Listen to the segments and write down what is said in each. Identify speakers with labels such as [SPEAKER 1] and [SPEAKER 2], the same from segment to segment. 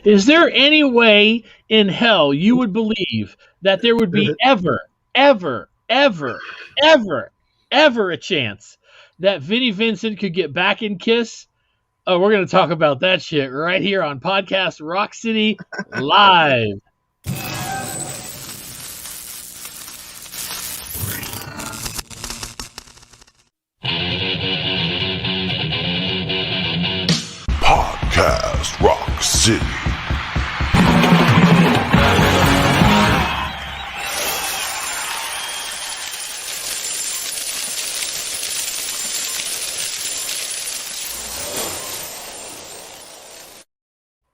[SPEAKER 1] Is there any way in hell you would believe that there would be ever a chance that Vinnie Vincent could get back in Kiss? Oh, we're going to talk about that shit right here on Podcast Rock City Live.
[SPEAKER 2] Podcast Rock City.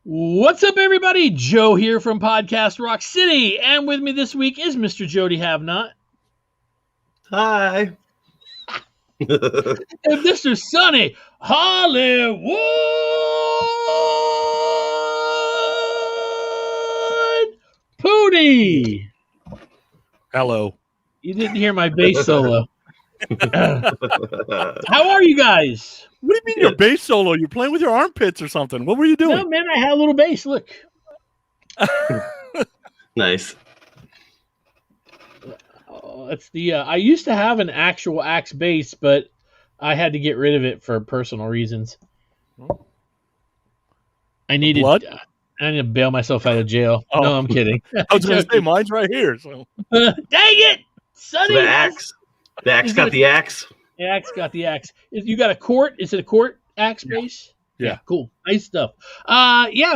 [SPEAKER 1] What's up, everybody? Joe here from Podcast Rock City, and with me this week is Mr. Jody Have-Not.
[SPEAKER 3] Hi.
[SPEAKER 1] And Mr. Sonnie Hollywood Pooty.
[SPEAKER 4] Hello.
[SPEAKER 1] You didn't hear my bass solo. How are you guys?
[SPEAKER 4] What do you mean your bass solo? You're playing with your armpits or something. What were you doing?
[SPEAKER 1] No, man, I had a little bass. Look.
[SPEAKER 3] Nice.
[SPEAKER 1] It's the I used to have an actual axe bass, but I had to get rid of it for personal reasons. I needed I need to bail myself out of jail. Oh. No, I'm kidding.
[SPEAKER 4] I was going to say mine's right here. So
[SPEAKER 1] dang it, Sonny!
[SPEAKER 3] So the axe. The axe got the axe.
[SPEAKER 1] The axe got the axe. You got a quart? Is it a quart axe bass?
[SPEAKER 4] Yeah.
[SPEAKER 1] Cool. Nice stuff.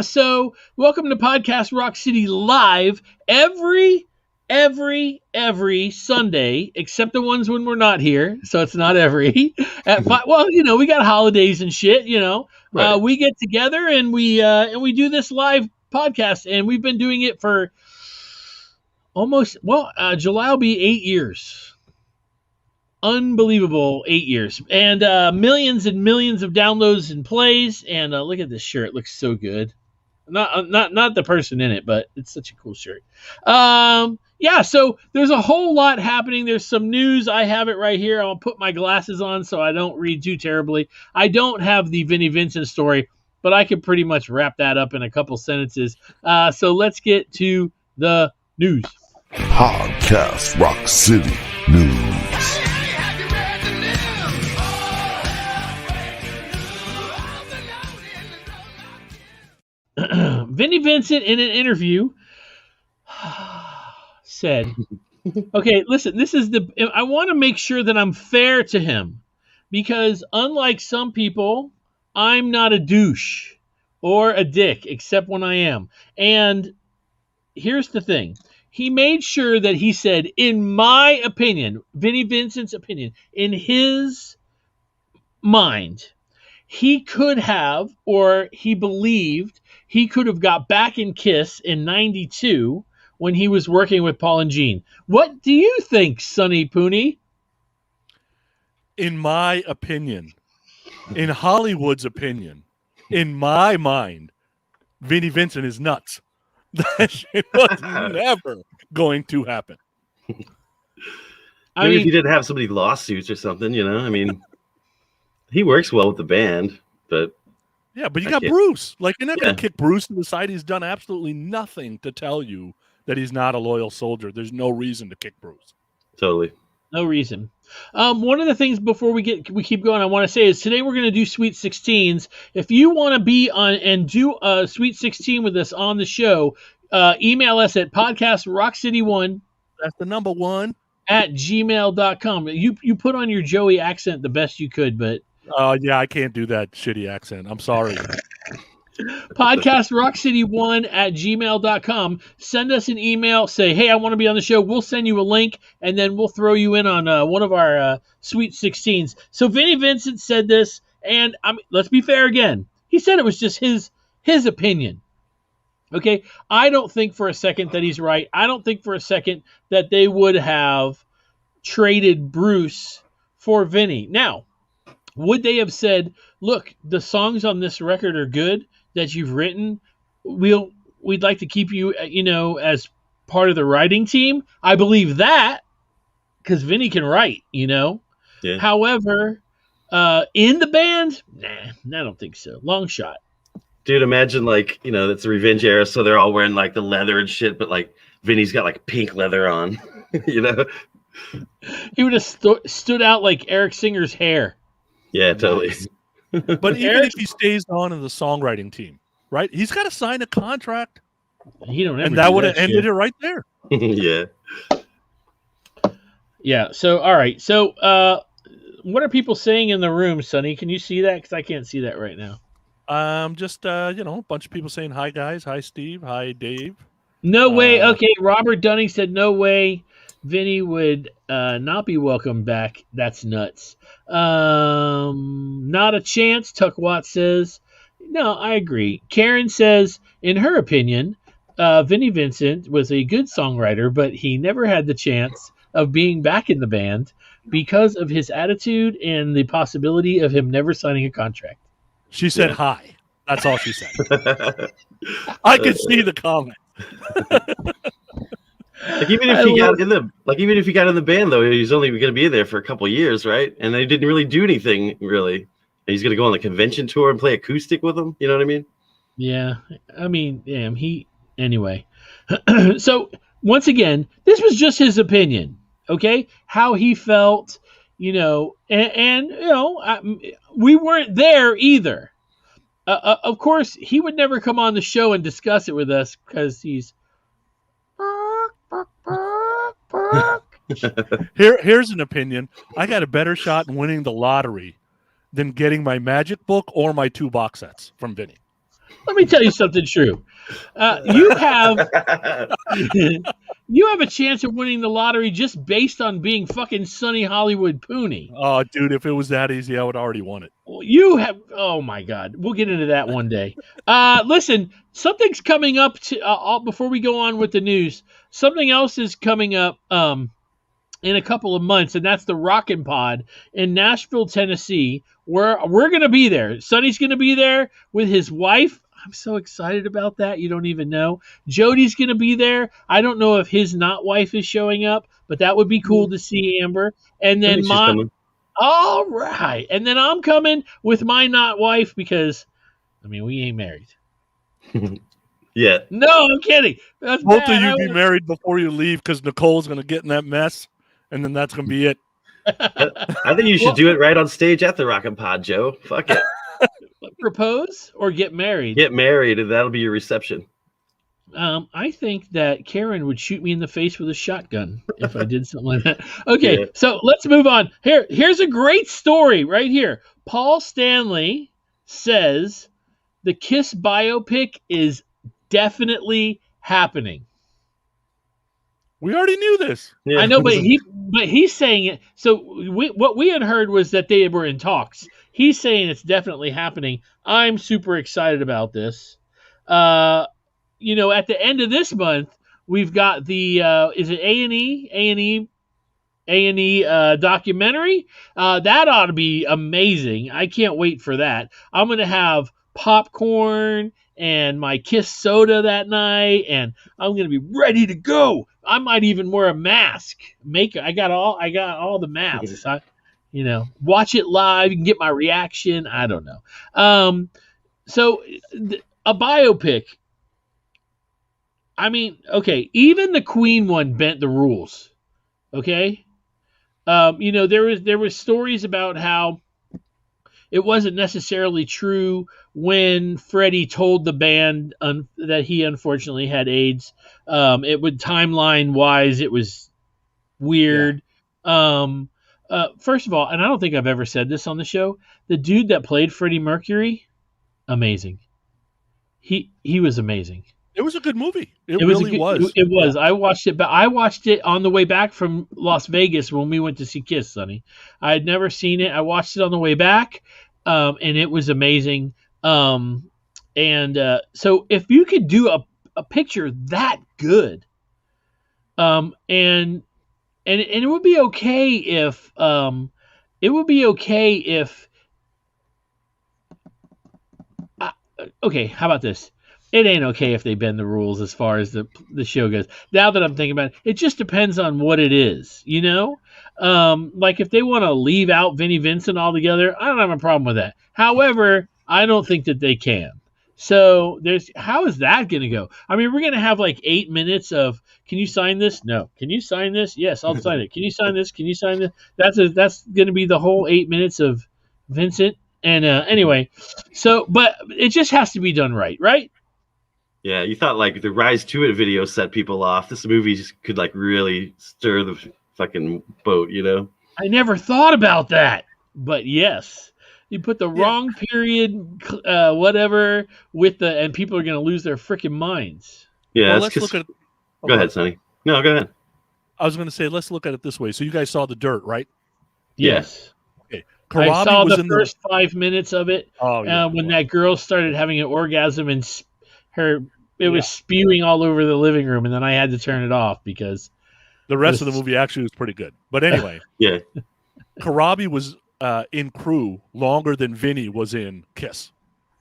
[SPEAKER 1] So welcome to Podcast Rock City Live every Sunday, except the ones when we're not here. So it's not every. At 5, well, we got holidays and shit. Right. We get together and we do this live podcast, and we've been doing it for July will be 8 years. Unbelievable 8 years, and millions and millions of downloads and plays. And look at this shirt; it looks so good. Not the person in it, but it's such a cool shirt. So there's a whole lot happening. There's some news. I have it right here. I'll put my glasses on so I don't read too terribly. I don't have the Vinnie Vincent story, but I can pretty much wrap that up in a couple sentences. So let's get to the news.
[SPEAKER 2] Podcast Rock City News.
[SPEAKER 1] Vinnie Vincent in an interview said, okay, listen, I want to make sure that I'm fair to him, because unlike some people, I'm not a douche or a dick, except when I am. And here's the thing. He made sure that he said, in my opinion, Vinnie Vincent's opinion, in his mind, he could have, or he believed he could have got back in Kiss in 92 when he was working with Paul and Gene. What do you think, Sonny Pooney?
[SPEAKER 4] In my opinion, in Hollywood's opinion, in my mind, Vinnie Vincent is nuts. That shit was never going to happen.
[SPEAKER 3] Maybe if he didn't have so many lawsuits or something, he works well with the band, but...
[SPEAKER 4] Yeah, but you got Bruce. Like, you're not going to kick Bruce to the side. He's done absolutely nothing to tell you that he's not a loyal soldier. There's no reason to kick Bruce.
[SPEAKER 3] Totally.
[SPEAKER 1] No reason. One of the things before we keep going, I want to say is today we're going to do Sweet 16s. If you want to be on and do a Sweet 16 with us on the show, email us at podcastrockcity1.
[SPEAKER 4] That's the number one.
[SPEAKER 1] At gmail.com. You put on your Joey accent the best you could, but...
[SPEAKER 4] yeah, I can't do that shitty accent. I'm sorry.
[SPEAKER 1] podcastrockcity1 at gmail.com. Send us an email. Say, hey, I want to be on the show. We'll send you a link, and then we'll throw you in on one of our Sweet 16s. So Vinnie Vincent said this, and let's be fair again. He said it was just his opinion. Okay? I don't think for a second that he's right. I don't think for a second that they would have traded Bruce for Vinnie. Now, would they have said, look, the songs on this record are good that you've written. We'd like to keep you, as part of the writing team. I believe that because Vinnie can write, Yeah. However, in the band, nah, I don't think so. Long shot.
[SPEAKER 3] Dude, imagine it's the revenge era, so they're all wearing like the leather and shit, but like Vinny's got like pink leather on, you know?
[SPEAKER 1] He would have stood out like Eric Singer's hair.
[SPEAKER 3] Yeah, totally.
[SPEAKER 4] Nice. But even if he stays on in the songwriting team, right? He's got to sign a contract.
[SPEAKER 1] He don't ever
[SPEAKER 4] And
[SPEAKER 1] do
[SPEAKER 4] that would have ended
[SPEAKER 1] shit.
[SPEAKER 4] it right there.
[SPEAKER 3] Yeah.
[SPEAKER 1] Yeah. So, all right. So, what are people saying in the room, Sonny? Can you see that? Because I can't see that right now.
[SPEAKER 4] Just a bunch of people saying hi, guys. Hi, Steve. Hi, Dave.
[SPEAKER 1] No way. Okay, Robert Dunning said no way. Vinny would not be welcome back. That's nuts. Not a chance. Tuck Watt says. No, I agree. Karen says, in her opinion, Vinnie Vincent was a good songwriter, but he never had the chance of being back in the band because of his attitude and the possibility of him never signing a contract.
[SPEAKER 4] She said hi. That's all she said. I could see the comment.
[SPEAKER 3] Even if he got in the band though, he's only going to be there for a couple of years, right? And they didn't really do anything really. And he's going to go on the convention tour and play acoustic with them. You know what I mean?
[SPEAKER 1] Yeah, I mean, damn. Anyway. So once again, this was just his opinion. Okay, how he felt, and we weren't there either. Of course, he would never come on the show and discuss it with us because he's.
[SPEAKER 4] Here's an opinion. I got a better shot in winning the lottery than getting my magic book or my 2 box sets from Vinny.
[SPEAKER 1] Let me tell you something true. You have a chance of winning the lottery just based on being fucking Sonny Hollywood Pooney.
[SPEAKER 4] Oh, dude, if it was that easy, I would already won it.
[SPEAKER 1] You have. Oh my God, we'll get into that one day. Listen, something's coming up before we go on with the news. Something else is coming up in a couple of months, and that's the Rockin' Pod in Nashville, Tennessee. We're going to be there. Sonny's going to be there with his wife. I'm so excited about that. You don't even know. Jody's going to be there. I don't know if his not wife is showing up, but that would be cool to see Amber. And then all right. And then I'm coming with my not wife because, we ain't married.
[SPEAKER 3] Yeah.
[SPEAKER 1] No, I'm kidding. That's
[SPEAKER 4] Both
[SPEAKER 1] bad.
[SPEAKER 4] of you be married before you leave because Nicole's going to get in that mess, and then that's going to be it.
[SPEAKER 3] I think you should do it right on stage at the Rockin' Pod, Joe. Fuck it.
[SPEAKER 1] Propose or get married?
[SPEAKER 3] Get married, and that'll be your reception.
[SPEAKER 1] I think that Karen would shoot me in the face with a shotgun if I did something like that. Okay, yeah. So let's move on. Here's a great story right here. Paul Stanley says the Kiss biopic is definitely happening.
[SPEAKER 4] We already knew this.
[SPEAKER 1] Yeah. I know, but he's saying it. So what we had heard was that they were in talks. He's saying it's definitely happening. I'm super excited about this. At the end of this month, we've got the is it A&E documentary? That ought to be amazing. I can't wait for that. I'm gonna have popcorn and my Kiss soda that night, and I'm gonna be ready to go. I might even wear a mask. I got all the masks. Watch it live. You can get my reaction. I don't know. So a biopic. Okay. Even the Queen one bent the rules. Okay. There was stories about how it wasn't necessarily true when Freddie told the band that he unfortunately had AIDS. It would timeline-wise, it was weird. Yeah. First of all, and I don't think I've ever said this on the show, the dude that played Freddie Mercury, amazing. He was amazing.
[SPEAKER 4] It was a good movie. It really was.
[SPEAKER 1] It was. Yeah. I watched it, but I watched it on the way back from Las Vegas when we went to see Kiss, Sonny. I had never seen it. I watched it on the way back, and it was amazing. So if you could do a picture that good, and it would be okay if okay, how about this? It ain't okay if they bend the rules as far as the show goes. Now that I'm thinking about it, it just depends on what it is, Like if they want to leave out Vinnie Vincent altogether, I don't have a problem with that. However, I don't think that they can. So how is that going to go? I mean, we're going to have like 8 minutes of, can you sign this? No. Can you sign this? Yes, I'll sign it. Can you sign this? Can you sign this? That's going to be the whole 8 minutes of Vincent. And anyway, so but it just has to be done right, right?
[SPEAKER 3] Yeah, you thought like the Rise to It video set people off. This movie just could like really stir the fucking boat, you know?
[SPEAKER 1] I never thought about that, but yes. You put the wrong period, whatever, and people are going to lose their freaking minds.
[SPEAKER 3] Yeah,
[SPEAKER 4] well, let's look at.
[SPEAKER 3] Go ahead, Sonny. No, go ahead.
[SPEAKER 4] I was going to say, let's look at it this way. So you guys saw The Dirt, right?
[SPEAKER 1] Yes.
[SPEAKER 4] Okay.
[SPEAKER 1] I saw
[SPEAKER 4] was
[SPEAKER 1] the
[SPEAKER 4] in
[SPEAKER 1] first 5 minutes of it when that girl started having an orgasm and it was spewing all over the living room, and then I had to turn it off because
[SPEAKER 4] the rest of the movie actually was pretty good. But anyway,
[SPEAKER 3] yeah,
[SPEAKER 4] Karabi was in Crew longer than Vinnie was in Kiss,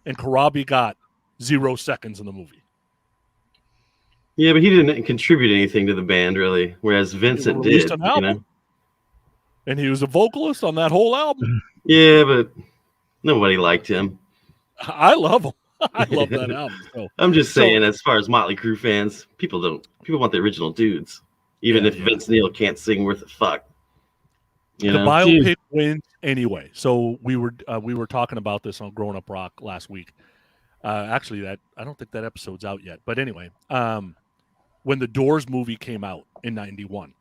[SPEAKER 4] and Karabi got 0 seconds in the movie.
[SPEAKER 3] Yeah, but he didn't contribute anything to the band really, whereas Vincent did.
[SPEAKER 4] An album,
[SPEAKER 3] you know?
[SPEAKER 4] And he was a vocalist on that whole album.
[SPEAKER 3] Yeah, but nobody liked him.
[SPEAKER 4] I love him. I love that album. So,
[SPEAKER 3] I'm just saying, as far as Motley Crue fans, people want the original dudes, even if Vince Neil can't sing worth a fuck. You know?
[SPEAKER 4] Biopic wins anyway. So we were talking about this on Growing Up Rock last week. Actually, I don't think that episode's out yet. But anyway, when the Doors movie came out in '91,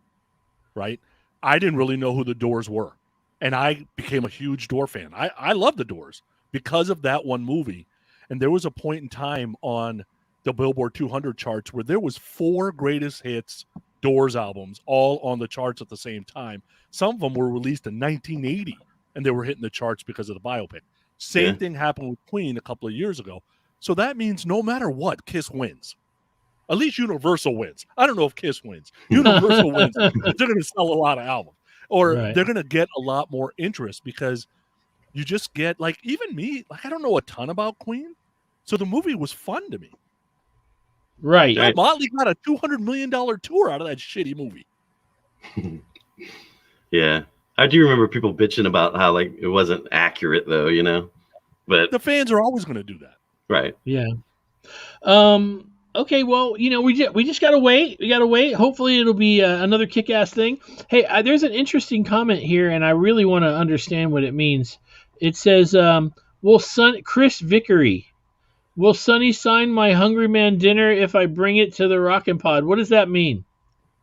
[SPEAKER 4] right? I didn't really know who the Doors were, and I became a huge Door fan. I love the Doors because of that one movie. And there was a point in time on the Billboard 200 charts where there was 4 greatest hits Doors albums all on the charts at the same time. Some of them were released in 1980, and they were hitting the charts because of the biopic. Same thing happened with Queen a couple of years ago. So that means no matter what, Kiss wins. At least Universal wins. I don't know if Kiss wins. Universal wins. They're going to sell a lot of albums. Or they're going to get a lot more interest because you just get, like, even me, like, I don't know a ton about Queen. So the movie was fun to me.
[SPEAKER 1] Right.
[SPEAKER 4] Motley got a $200 million tour out of that shitty movie.
[SPEAKER 3] Yeah. I do remember people bitching about how, like, it wasn't accurate, though, you know? But
[SPEAKER 4] the fans are always going to do that.
[SPEAKER 3] Right.
[SPEAKER 1] Yeah. Okay, well, you know, we just got to wait. We got to wait. Hopefully it'll be another kick-ass thing. Hey, there's an interesting comment here, and I really want to understand what it means. It says, Chris Vickery, will Sonny sign my Hungry Man dinner if I bring it to the Rockin' Pod? What does that mean?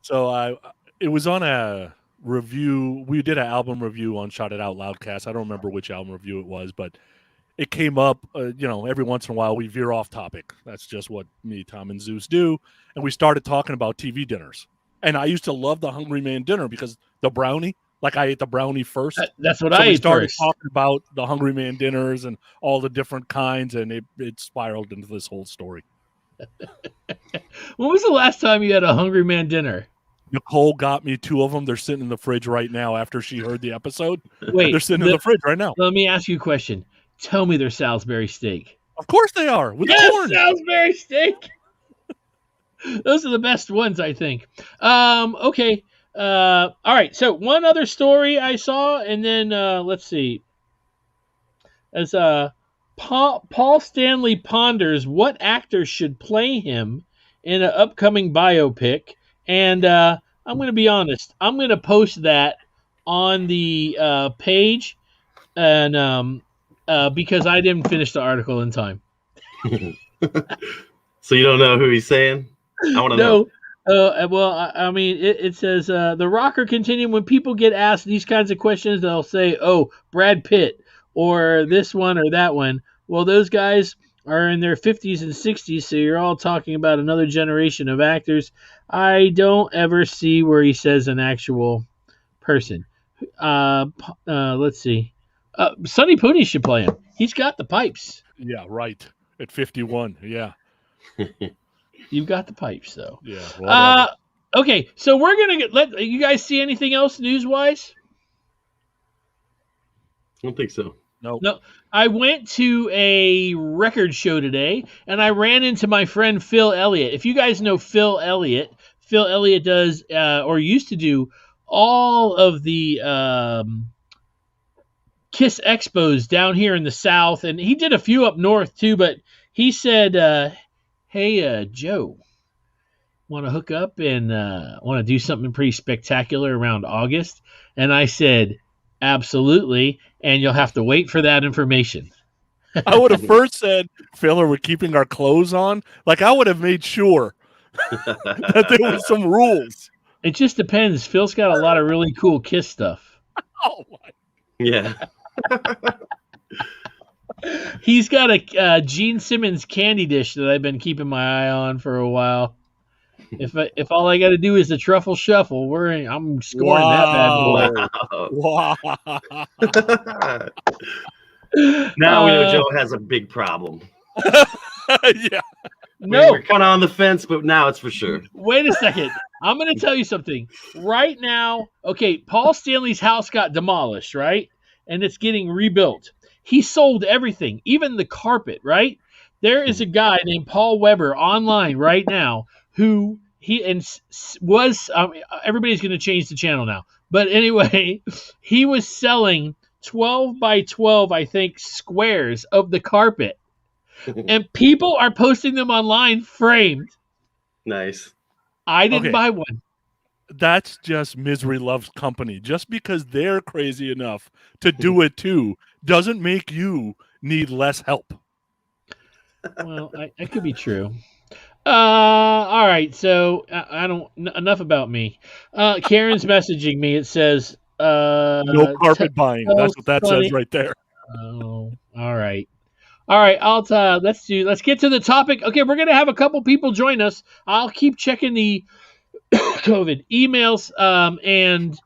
[SPEAKER 4] So it was on a review. We did an album review on Shout It Out Loudcast. I don't remember which album review it was, but it came up, every once in a while we veer off topic. That's just what me, Tom, and Zeus do. And we started talking about TV dinners. And I used to love the Hungry Man dinner because the brownie, like I ate the brownie first.
[SPEAKER 1] That's what I ate
[SPEAKER 4] started
[SPEAKER 1] first.
[SPEAKER 4] Talking about the Hungry Man dinners and all the different kinds, and it spiraled into this whole story.
[SPEAKER 1] When was the last time you had a Hungry Man dinner?
[SPEAKER 4] Nicole got me 2 of them. They're sitting in the fridge right now after she heard the episode.
[SPEAKER 1] Wait,
[SPEAKER 4] they're sitting in the fridge right now.
[SPEAKER 1] Let me ask you a question. Tell me they're Salisbury steak.
[SPEAKER 4] Of course they are. With corn.
[SPEAKER 1] Salisbury steak. Those are the best ones, I think. Okay. All right. So one other story I saw, and then let's see. As Paul Stanley ponders what actor should play him in an upcoming biopic, and I'm going to be honest. I'm going to post that on the page, and because I didn't finish the article in time.
[SPEAKER 3] So you don't know who he's saying? I want to know.
[SPEAKER 1] Well, I mean, it says, the rocker continued, when people get asked these kinds of questions, they'll say, oh, Brad Pitt, or this one or that one. Well, those guys are in their 50s and 60s, so you're all talking about another generation of actors. I don't ever see where he says an actual person. Let's see. Sonny Pooney should play him. He's got the pipes.
[SPEAKER 4] Yeah, right. At 51, yeah.
[SPEAKER 1] You've got the pipes, though.
[SPEAKER 4] Yeah.
[SPEAKER 1] Okay, so we're gonna let you guys see anything else news-wise?
[SPEAKER 3] I don't think so.
[SPEAKER 4] No.
[SPEAKER 1] I went to a record show today, and I ran into my friend Phil Elliott. If you guys know Phil Elliott does or used to do all of the Kiss Expos down here in the South, and he did a few up north too. But he said, "Hey, Joe, want to hook up and want to do something pretty spectacular around August?" And I said, "Absolutely, and you'll have to wait for that information."
[SPEAKER 4] I would have first said, Phil, are we keeping our clothes on? Like, I would have made sure that there were some rules.
[SPEAKER 1] It just depends. Phil's got a lot of really cool Kiss stuff.
[SPEAKER 4] Oh, my.
[SPEAKER 3] Yeah.
[SPEAKER 1] He's got a Gene Simmons candy dish that I've been keeping my eye on for a while. If all I got to do is the truffle shuffle, I'm scoring that bad boy.
[SPEAKER 4] Wow.
[SPEAKER 3] Now we know Joe has a big problem.
[SPEAKER 4] Yeah.
[SPEAKER 1] No,
[SPEAKER 3] We're kind of on the fence, but now it's for sure.
[SPEAKER 1] wait a second. I'm going to tell you something. Right now, okay, Paul Stanley's house got demolished, right? And it's getting rebuilt. He sold everything, even the carpet, right? There is a guy named Paul Weber online right now who everybody's going to change the channel now. But anyway, he was selling 12 by 12, I think, squares of the carpet. And people are posting them online framed.
[SPEAKER 3] Nice.
[SPEAKER 1] I didn't buy one.
[SPEAKER 4] That's just misery loves company. Just because they're crazy enough to do it too doesn't make you need less help.
[SPEAKER 1] Well, that could be true. All right. So I don't. Enough about me. Karen's messaging me. It says
[SPEAKER 4] No carpet buying. That's what that says right there.
[SPEAKER 1] Oh, all right. All right, let's get to the topic. Okay, we're gonna have a couple people join us. I'll keep checking the COVID emails and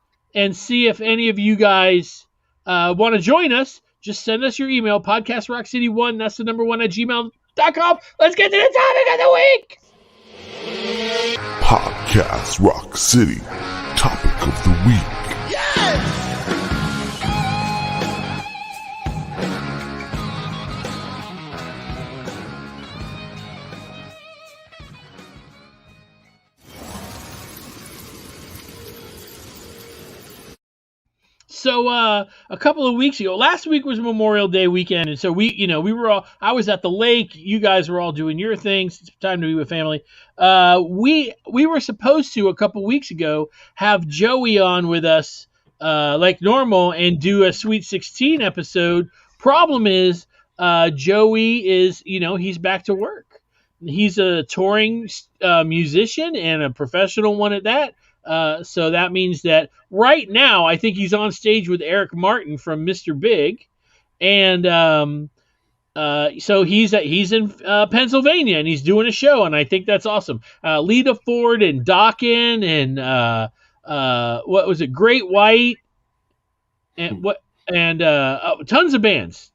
[SPEAKER 1] see if any of you guys want to join us. Just send us your email, podcastrockcity1, that's the number 1 at gmail.com. Let's get to the topic of the week.
[SPEAKER 2] Podcast Rock City. Topic of the week.
[SPEAKER 1] Yes! So a couple of weeks ago, last week was Memorial Day weekend, and so I was at the lake. You guys were all doing your things. It's time to be with family. We were supposed to a couple weeks ago have Joey on with us like normal and do a Sweet 16 episode. Problem is, Joey is he's back to work. He's a touring musician and a professional one at that. So that means that right now, I think he's on stage with Eric Martin from Mr. Big, and so he's in Pennsylvania and he's doing a show, and I think that's awesome. Lita Ford and Dokken and what was it, Great White, and tons of bands,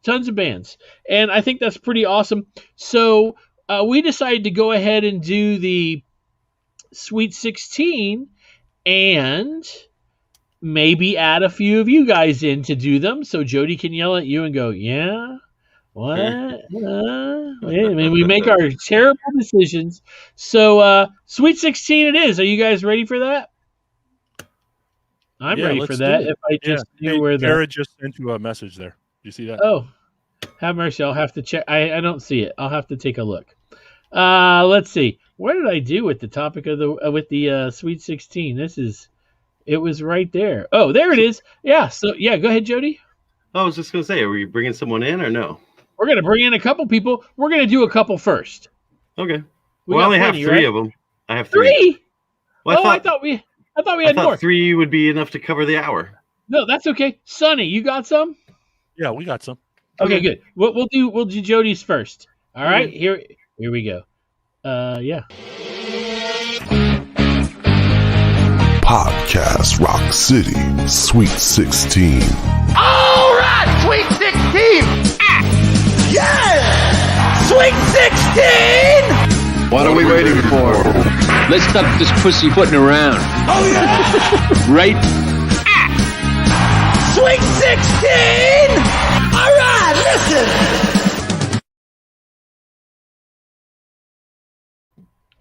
[SPEAKER 1] and I think that's pretty awesome. So we decided to go ahead and do the Sweet 16. And maybe add a few of you guys in to do them, so Jody can yell at you and go, "Yeah, what?" We make our terrible decisions. So, Sweet 16 it is. Are you guys ready for that? I'm ready for that. If I just knew where
[SPEAKER 4] Jared just sent you a message there. You see that?
[SPEAKER 1] Oh, have mercy. I'll have to check. I don't see it. I'll have to take a look. Let's see. What did I do with the topic of the Sweet 16? It was right there. Oh, there it is. Yeah. So yeah, go ahead, Jody.
[SPEAKER 3] I was just gonna say, are we bringing someone in or no?
[SPEAKER 1] We're gonna bring in a couple people. We're gonna do a couple first.
[SPEAKER 3] Okay. We only have three of them. I have
[SPEAKER 1] three.
[SPEAKER 3] Well,
[SPEAKER 1] I thought we had more.
[SPEAKER 3] 3 would be enough to cover the hour.
[SPEAKER 1] No, that's okay. Sonny, you got some?
[SPEAKER 4] Yeah, we got some.
[SPEAKER 1] Okay, good. We'll do Jody's first. All right. Here we go. Yeah.
[SPEAKER 2] Podcast Rock City Sweet 16.
[SPEAKER 5] All right, Sweet 16! Yeah! Sweet 16!
[SPEAKER 6] What are we waiting for? Let's stop this pussyfooting around.
[SPEAKER 5] Oh, yeah!
[SPEAKER 6] Right?
[SPEAKER 5] Sweet 16! All right, listen!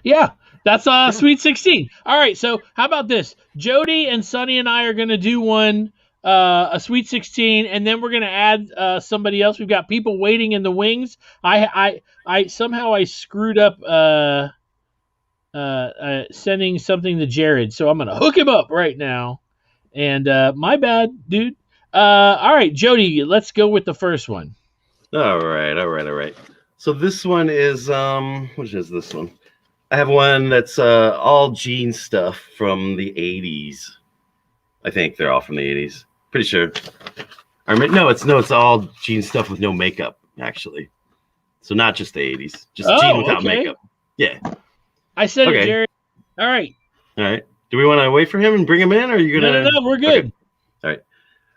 [SPEAKER 1] Yeah, that's Sweet 16. All right, so how about this? Jody and Sonny and I are going to do one a Sweet 16, and then we're gonna add somebody else. We've got people waiting in the wings. I somehow I screwed up sending something to Jared, so I'm gonna hook him up right now. And my bad, dude. All right, Jody, let's go with the first one.
[SPEAKER 3] All right. So this one is which is this one? I have one that's all Gene stuff from the 80s. I think they're all from the 80s. Pretty sure. No, it's all Gene stuff with no makeup, actually. So not just the 80s, just Gene without makeup. Yeah.
[SPEAKER 1] I said it, Jared. All right.
[SPEAKER 3] Do we want to wait for him and bring him in, or are you gonna?
[SPEAKER 1] No, we're good.
[SPEAKER 3] Okay.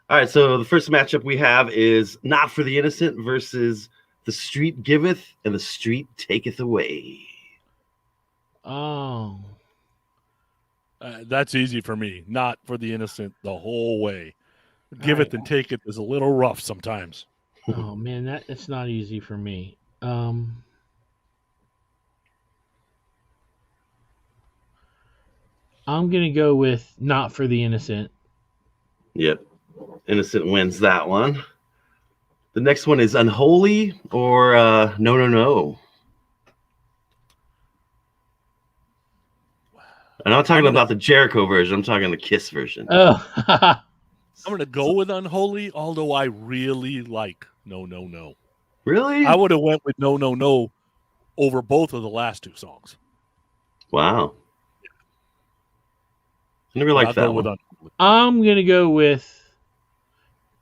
[SPEAKER 3] All right. So the first matchup we have is Not for the Innocent versus The Street Giveth and The Street Taketh Away.
[SPEAKER 1] Oh.
[SPEAKER 4] That's easy for me. Not for the Innocent the whole way. Give it and take it is a little rough sometimes.
[SPEAKER 1] Oh man, that's not easy for me. I'm gonna go with Not for the Innocent.
[SPEAKER 3] Yep. Innocent wins that one. The next one is Unholy or No No No. And I'm talking about the Jericho version. I'm talking the Kiss version.
[SPEAKER 1] Oh.
[SPEAKER 4] I'm going to go with Unholy, although I really like No No No.
[SPEAKER 3] Really?
[SPEAKER 4] I would have went with No No No over both of the last two songs.
[SPEAKER 3] Wow. I never liked that one.
[SPEAKER 1] I'm going to go with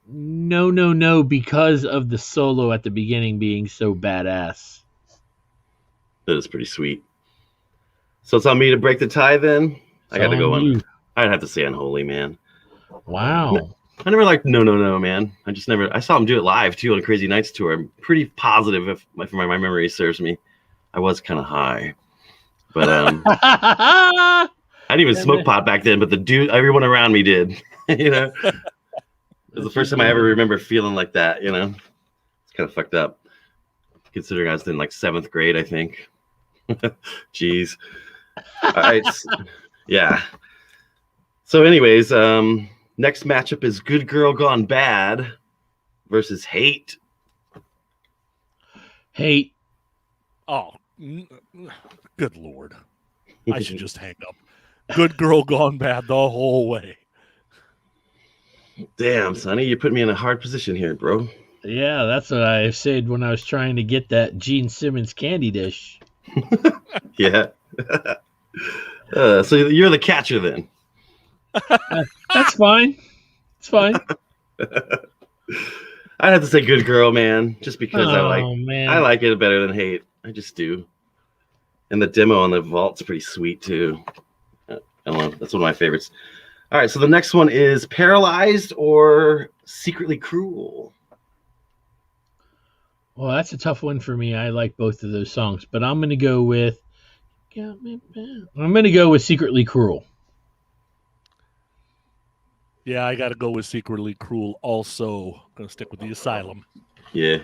[SPEAKER 1] No No No because of the solo at the beginning being so badass.
[SPEAKER 3] That is pretty sweet. So it's on me to break the tie then? I got to go on. I'd have to say Unholy, man.
[SPEAKER 1] Wow.
[SPEAKER 3] I never liked No No No, man. I saw him do it live too on a Crazy Nights tour. I'm pretty positive if my memory serves me. I was kind of high. But I didn't even smoke pot back then, but everyone around me did. You know? It was the first time I ever remember feeling like that, you know? It's kind of fucked up. Considering I was in like 7th grade, I think. Jeez. All right. Yeah. So anyways, next matchup is Good Girl Gone Bad versus Hate.
[SPEAKER 1] Hate.
[SPEAKER 4] Oh, good Lord. I should just hang up. Good Girl Gone Bad the whole way.
[SPEAKER 3] Damn, Sonny, you put me in a hard position here, bro.
[SPEAKER 1] Yeah, that's what I said when I was trying to get that Gene Simmons candy dish.
[SPEAKER 3] Yeah. So you're the catcher then.
[SPEAKER 1] That's fine. It's fine.
[SPEAKER 3] I'd have to say Good Girl, man, just because I like it better than Hate. I just do. And the demo on the vault's pretty sweet too. I don't know. That's one of my favorites. All right, so the next one is Paralyzed or Secretly Cruel.
[SPEAKER 1] Well, that's a tough one for me. I like both of those songs, but I'm going to go with Secretly Cruel.
[SPEAKER 4] Yeah, I got to go with Secretly Cruel also. Going to stick with the Asylum.
[SPEAKER 3] Yeah.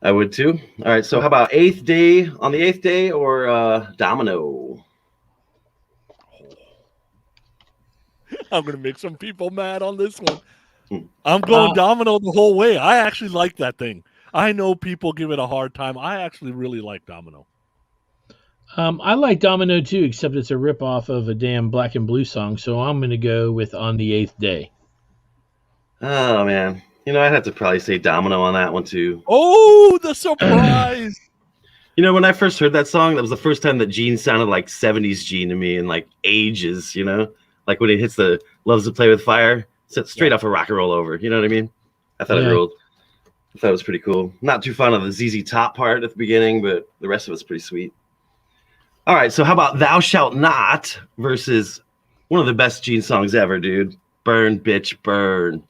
[SPEAKER 3] I would too. All right, so how about Eighth Day on the 8th day or Domino?
[SPEAKER 4] I'm going to make some people mad on this one. I'm going Domino the whole way. I actually like that thing. I know people give it a hard time. I actually really like Domino.
[SPEAKER 1] I like Domino too, except it's a ripoff of a damn Black and Blue song, so I'm going to go with On the 8th Day.
[SPEAKER 3] Oh, man. You know, I'd have to probably say Domino on that one too.
[SPEAKER 4] Oh, the surprise!
[SPEAKER 3] You know, when I first heard that song, that was the first time that Gene sounded like 70s Gene to me in like ages, you know? Like when he hits the Loves to Play with Fire, straight off a rock and roll over. You know what I mean? I thought it ruled. I thought it was pretty cool. Not too fond of the ZZ Top part at the beginning, but the rest of it's pretty sweet. All right, so how about Thou Shalt Not versus one of the best Gene songs ever, dude. Burn, Bitch, Burn.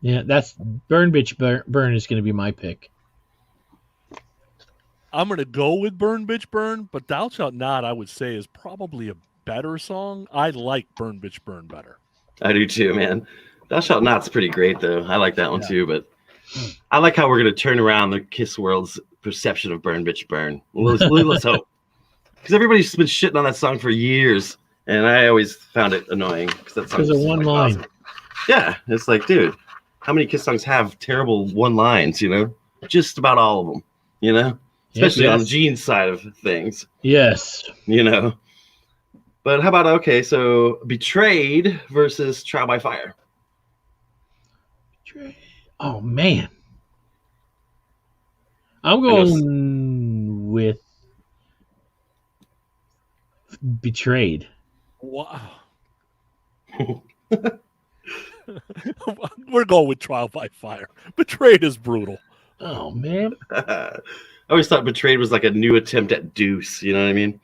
[SPEAKER 1] Yeah, that's Burn, Bitch, Burn is going to be my pick.
[SPEAKER 4] I'm going to go with Burn, Bitch, Burn, but Thou Shalt Not, I would say, is probably a better song. I like Burn, Bitch, Burn better.
[SPEAKER 3] I do too, man. Thou Shalt Not's pretty great, though. I like that one too, but I like how we're going to turn around the Kiss world's perception of Burn, Bitch, Burn. Let's hope. Because everybody's been shitting on that song for years, and I always found it annoying. Because of one line. Awesome. Yeah, it's like, dude, how many Kiss songs have terrible one lines? You know, just about all of them. You know, especially on Gene's side of things.
[SPEAKER 1] Yes.
[SPEAKER 3] You know, but how about so Betrayed versus Trial by Fire?
[SPEAKER 1] Oh man, I'm going with Betrayed.
[SPEAKER 4] Wow. We're going with Trial by Fire. Betrayed is brutal.
[SPEAKER 1] Oh man.
[SPEAKER 3] I always thought Betrayed was like a new attempt at Deuce, you know what I mean?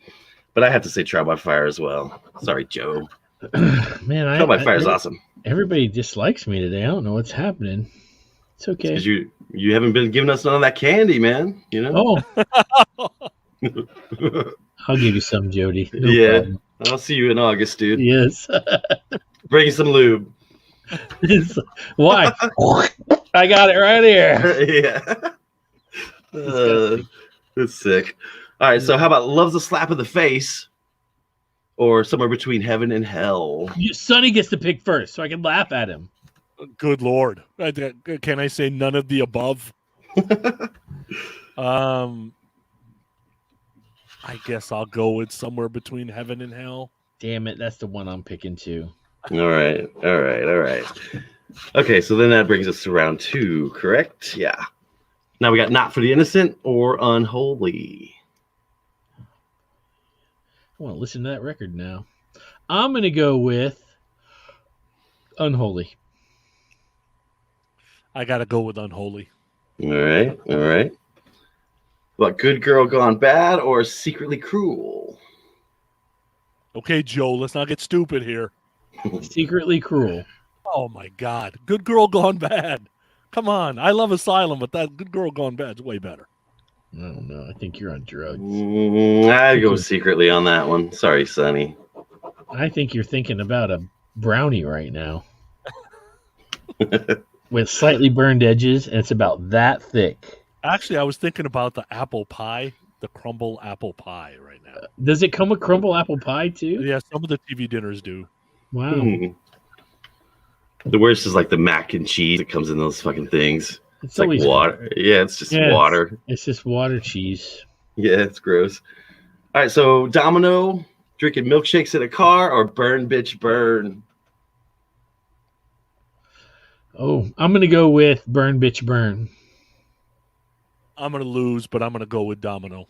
[SPEAKER 3] But I have to say Trial by Fire as well. Sorry, Joe.
[SPEAKER 1] Man,
[SPEAKER 3] Trial by Fire is awesome.
[SPEAKER 1] Everybody dislikes me today. I don't know what's happening. It's okay.
[SPEAKER 3] Because you haven't been giving us none of that candy, man. You know?
[SPEAKER 1] Oh. I'll give you some, Jody. No problem.
[SPEAKER 3] I'll see you in August, dude.
[SPEAKER 1] Yes.
[SPEAKER 3] Bring some lube.
[SPEAKER 1] Why? I got it right here.
[SPEAKER 3] Yeah. It's sick. All right, so how about Love's a Slap in the Face or Somewhere Between Heaven and Hell?
[SPEAKER 1] Sonny gets to pick first, so I can laugh at him.
[SPEAKER 4] Good Lord. Can I say none of the above? I guess I'll go with Somewhere Between Heaven and Hell.
[SPEAKER 1] Damn it, that's the one I'm picking too.
[SPEAKER 3] All right. Okay, so then that brings us to round 2, correct? Yeah. Now we got Not for the Innocent or Unholy.
[SPEAKER 1] I want to listen to that record now. I'm going to go with Unholy.
[SPEAKER 4] I got to go with Unholy.
[SPEAKER 3] All right. What, Good Girl Gone Bad or Secretly Cruel?
[SPEAKER 4] Okay, Joe, let's not get stupid here.
[SPEAKER 1] Secretly Cruel.
[SPEAKER 4] Oh, my God. Good Girl Gone Bad. Come on. I love Asylum, but that Good Girl Gone Bad is way better.
[SPEAKER 1] I don't know. I think you're on drugs.
[SPEAKER 3] I'd go Secretly on that one. Sorry, Sonny.
[SPEAKER 1] I think you're thinking about a brownie right now. With slightly burned edges, and it's about that thick.
[SPEAKER 4] Actually, I was thinking about the apple pie, the crumble apple pie right now.
[SPEAKER 1] Does it come with crumble apple pie, too?
[SPEAKER 4] Yeah, some of the TV dinners do.
[SPEAKER 1] Wow.
[SPEAKER 3] The worst is like the mac and cheese that comes in those fucking things. It's like
[SPEAKER 1] always
[SPEAKER 3] water. Yeah, it's just water.
[SPEAKER 1] It's just water cheese.
[SPEAKER 3] Yeah, it's gross. All right, so Domino, drinking milkshakes in a car, or Burn Bitch Burn?
[SPEAKER 1] Oh, I'm going to go with Burn Bitch Burn.
[SPEAKER 4] I'm going to lose, but I'm going to go with Domino.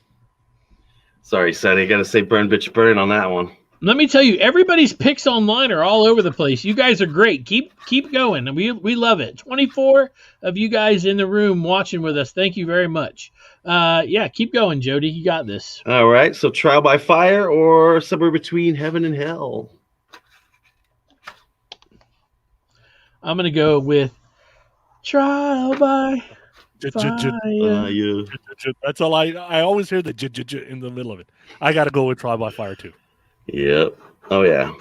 [SPEAKER 3] Sorry, Sonny. I got to say Burn Bitch Burn on that one.
[SPEAKER 1] Let me tell you, everybody's picks online are all over the place. You guys are great. Keep going. And we love it. 24 of you guys in the room watching with us. Thank you very much. Keep going, Jody. You got this.
[SPEAKER 3] All right. So Trial by Fire or Somewhere Between Heaven and Hell?
[SPEAKER 1] I'm going to go with Trial by Fire.
[SPEAKER 4] That's all I always hear the j in the middle of it. I got to go with Trial by Fire too.
[SPEAKER 3] Yep. Oh, yeah.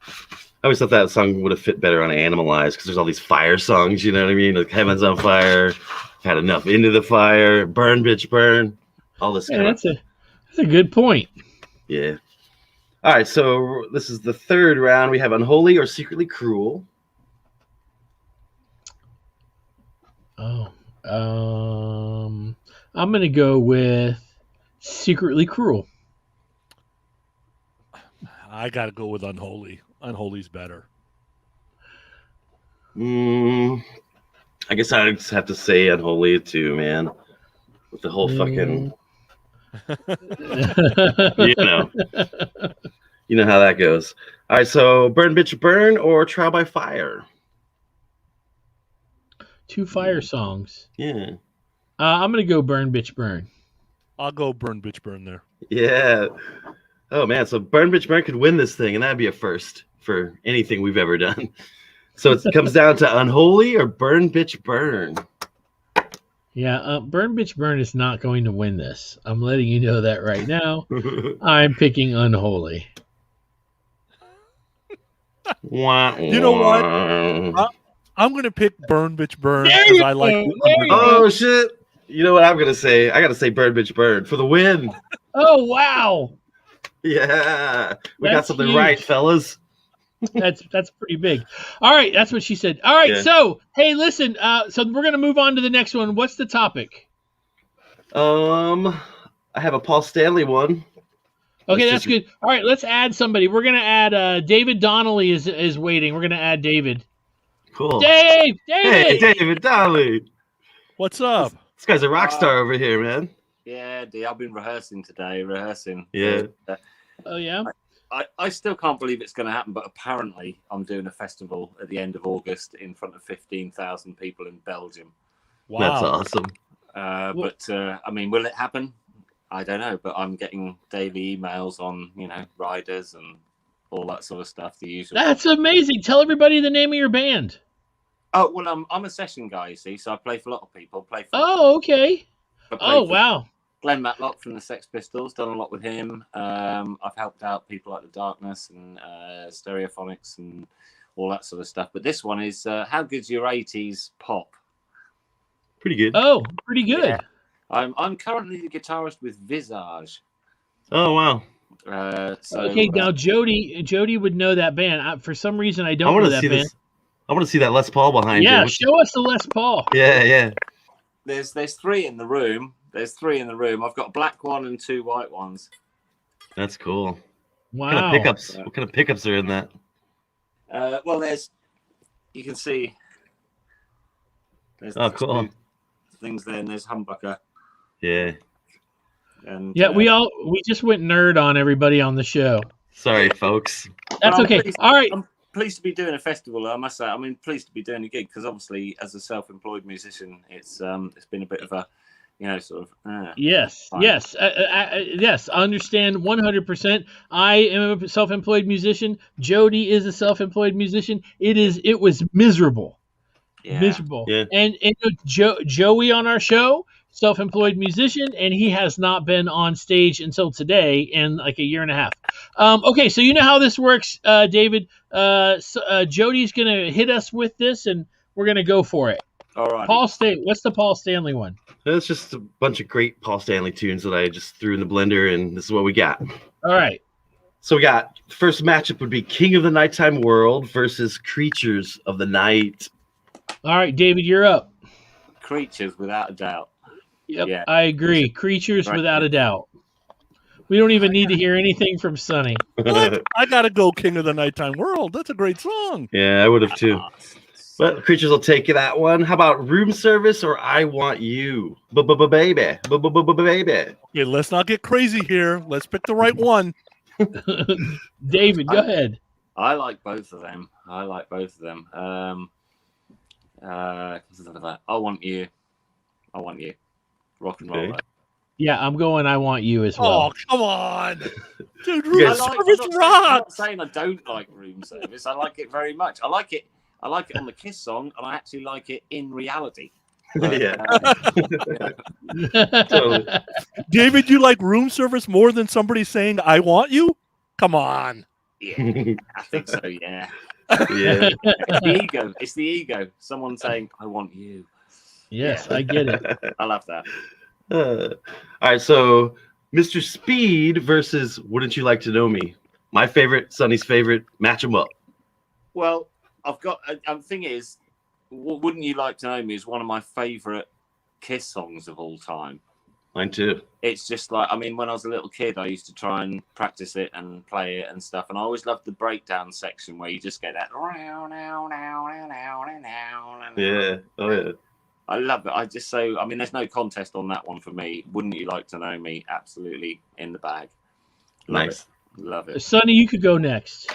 [SPEAKER 3] I always thought that song would have fit better on Animalized because there's all these fire songs, you know what I mean? Like Heaven's on Fire, Had Enough, Into the Fire, Burn Bitch Burn, all this kind of...
[SPEAKER 1] That's a good point.
[SPEAKER 3] Yeah. All right, so this is the third round. We have Unholy or Secretly Cruel.
[SPEAKER 1] Oh. I'm going to go with Secretly Cruel.
[SPEAKER 4] I got to go with Unholy. Unholy's better.
[SPEAKER 3] I guess I just have to say Unholy too, man. With the whole fucking... You know how that goes. All right, so Burn Bitch Burn or Trial by Fire?
[SPEAKER 1] 2 fire songs.
[SPEAKER 3] Yeah.
[SPEAKER 1] I'm going to go Burn Bitch Burn.
[SPEAKER 4] I'll go Burn Bitch Burn there.
[SPEAKER 3] Yeah. Oh, man. So Burn Bitch Burn could win this thing, and that'd be a first for anything we've ever done. So it comes down to Unholy or Burn Bitch Burn.
[SPEAKER 1] Yeah, Burn Bitch Burn is not going to win this. I'm letting you know that right now. I'm picking Unholy.
[SPEAKER 4] You know what? I'm going to pick Burn Bitch Burn because I like
[SPEAKER 3] Oh, shit. You know what I'm going to say? I got to say Burn Bitch Burn for the win.
[SPEAKER 1] Oh, wow.
[SPEAKER 3] Yeah. We got something right, fellas.
[SPEAKER 1] That's pretty big. All right, that's what she said. All right,
[SPEAKER 3] Yeah.
[SPEAKER 1] so hey, listen. So we're gonna move on to the next one. What's the topic?
[SPEAKER 3] I have a Paul Stanley one.
[SPEAKER 1] Okay,
[SPEAKER 3] Let's
[SPEAKER 1] that's
[SPEAKER 3] just-
[SPEAKER 1] good. All right, let's add somebody. We're gonna add David Donnelly is waiting. We're gonna add David.
[SPEAKER 3] Cool.
[SPEAKER 1] David.
[SPEAKER 3] Hey, David Donnelly.
[SPEAKER 4] What's up?
[SPEAKER 3] This guy's a rock star over here, man.
[SPEAKER 7] Yeah, I've been rehearsing today.
[SPEAKER 3] Yeah.
[SPEAKER 1] Oh yeah.
[SPEAKER 7] I still can't believe it's going to happen, but apparently I'm doing a festival at the end of August in front of 15,000 people in Belgium.
[SPEAKER 4] Wow.
[SPEAKER 3] That's awesome.
[SPEAKER 7] But I mean, will it happen? I don't know, but I'm getting daily emails on, riders and all that sort of stuff. The usual.
[SPEAKER 1] That's amazing. Tell everybody the name of your band.
[SPEAKER 7] Oh well, I'm a session guy, you see, so I play for a lot of people.
[SPEAKER 1] Oh, okay.
[SPEAKER 7] I play
[SPEAKER 1] Oh
[SPEAKER 7] for
[SPEAKER 1] wow.
[SPEAKER 7] Glenn Matlock from the Sex Pistols, done a lot with him. I've helped out people like The Darkness and Stereophonics and all that sort of stuff. But this one is how good's your 80s pop?
[SPEAKER 3] Pretty good.
[SPEAKER 1] Oh, pretty good.
[SPEAKER 7] Yeah. I'm currently the guitarist with Visage.
[SPEAKER 3] Oh wow.
[SPEAKER 1] Okay, now Jody would know that band. For some reason, I don't
[SPEAKER 3] want
[SPEAKER 1] know
[SPEAKER 3] to
[SPEAKER 1] that
[SPEAKER 3] see
[SPEAKER 1] band.
[SPEAKER 3] this. I want to see that Les Paul behind
[SPEAKER 1] Yeah,
[SPEAKER 3] you.
[SPEAKER 1] show us the Les Paul.
[SPEAKER 3] Yeah.
[SPEAKER 7] There's three in the room. I've got a black one and two white ones.
[SPEAKER 3] That's cool.
[SPEAKER 1] Wow.
[SPEAKER 3] What kind of pickups? What kind of pickups are in that?
[SPEAKER 7] Well, you can see. There's
[SPEAKER 3] Cool.
[SPEAKER 7] two things there, and there's humbucker.
[SPEAKER 3] Yeah.
[SPEAKER 7] And
[SPEAKER 1] Yeah, we just went nerd on everybody on the show.
[SPEAKER 3] Sorry, folks.
[SPEAKER 1] That's
[SPEAKER 7] I'm
[SPEAKER 1] okay.
[SPEAKER 7] pleased-
[SPEAKER 1] All right.
[SPEAKER 7] I'm pleased to be doing a festival. I must say, I mean, pleased to be doing a gig because obviously, as a self-employed musician, it's been a bit of a, sort of.
[SPEAKER 1] Yes,
[SPEAKER 7] fine.
[SPEAKER 1] yes, yes. I understand 100%. I am a self-employed musician. Jody is a self-employed musician. It was miserable,
[SPEAKER 7] Yeah.
[SPEAKER 1] miserable.
[SPEAKER 3] Yeah.
[SPEAKER 1] And Joey on our show, self-employed musician, and he has not been on stage until today in like a year and a half. Okay, so you know how this works, David. Jody's gonna hit us with this, and we're gonna go for it.
[SPEAKER 7] All right.
[SPEAKER 1] What's the Paul Stanley one?
[SPEAKER 3] It's just a bunch of great Paul Stanley tunes that I just threw in the blender, and this is what we got.
[SPEAKER 1] All right.
[SPEAKER 3] So we got first matchup would be King of the Nighttime World versus Creatures of the Night.
[SPEAKER 1] All right, David, you're up.
[SPEAKER 7] Creatures, without a doubt.
[SPEAKER 1] Yep,
[SPEAKER 7] Yeah.
[SPEAKER 1] I agree. Creatures,
[SPEAKER 7] Right.
[SPEAKER 1] without a doubt. We don't even need to hear anything from Sonny.
[SPEAKER 4] What? I gotta go King of the Nighttime World. That's a great song.
[SPEAKER 3] Yeah, I would have too. But Creatures will take that one. How about Room Service or I Want You? Baby. Baby.
[SPEAKER 4] Okay, let's not get crazy here. Let's pick the right one.
[SPEAKER 1] David, go ahead.
[SPEAKER 7] I like both of them. I Want You. Rock and roll.
[SPEAKER 3] Okay.
[SPEAKER 7] Right?
[SPEAKER 1] Yeah, I'm going I Want You as well.
[SPEAKER 4] Oh, come on. Dude,
[SPEAKER 3] You
[SPEAKER 4] room
[SPEAKER 3] guys-
[SPEAKER 4] service
[SPEAKER 7] I'm
[SPEAKER 4] rocks.
[SPEAKER 7] not saying I don't like Room Service. I like it very much. I like it on the Kiss song, and I actually like it in reality.
[SPEAKER 3] Yeah.
[SPEAKER 7] Yeah.
[SPEAKER 3] Totally.
[SPEAKER 4] David, you like room service more than somebody saying I want you? Come on.
[SPEAKER 7] Yeah, I think so. Yeah,
[SPEAKER 3] Yeah.
[SPEAKER 7] It's the ego. Someone saying I want you.
[SPEAKER 1] Yes, I get it.
[SPEAKER 7] I love that.
[SPEAKER 3] All right, so Mr. Speed versus Wouldn't You Like to Know Me? My favorite, Sonny's favorite. Match them up.
[SPEAKER 7] Well, I've got. The thing is, Wouldn't You Like to Know Me is one of my favorite Kiss songs of all time.
[SPEAKER 3] Mine too.
[SPEAKER 7] It's just like, I mean, when I was a little kid, I used to try and practice it and play it and stuff. And I always loved the breakdown section where you just get that.
[SPEAKER 3] Yeah. Oh yeah.
[SPEAKER 7] I love it. I mean, there's no contest on that one for me. Wouldn't You Like to Know Me? Absolutely in the bag.
[SPEAKER 3] Nice.
[SPEAKER 7] Love it.
[SPEAKER 1] Sonny, you could go next.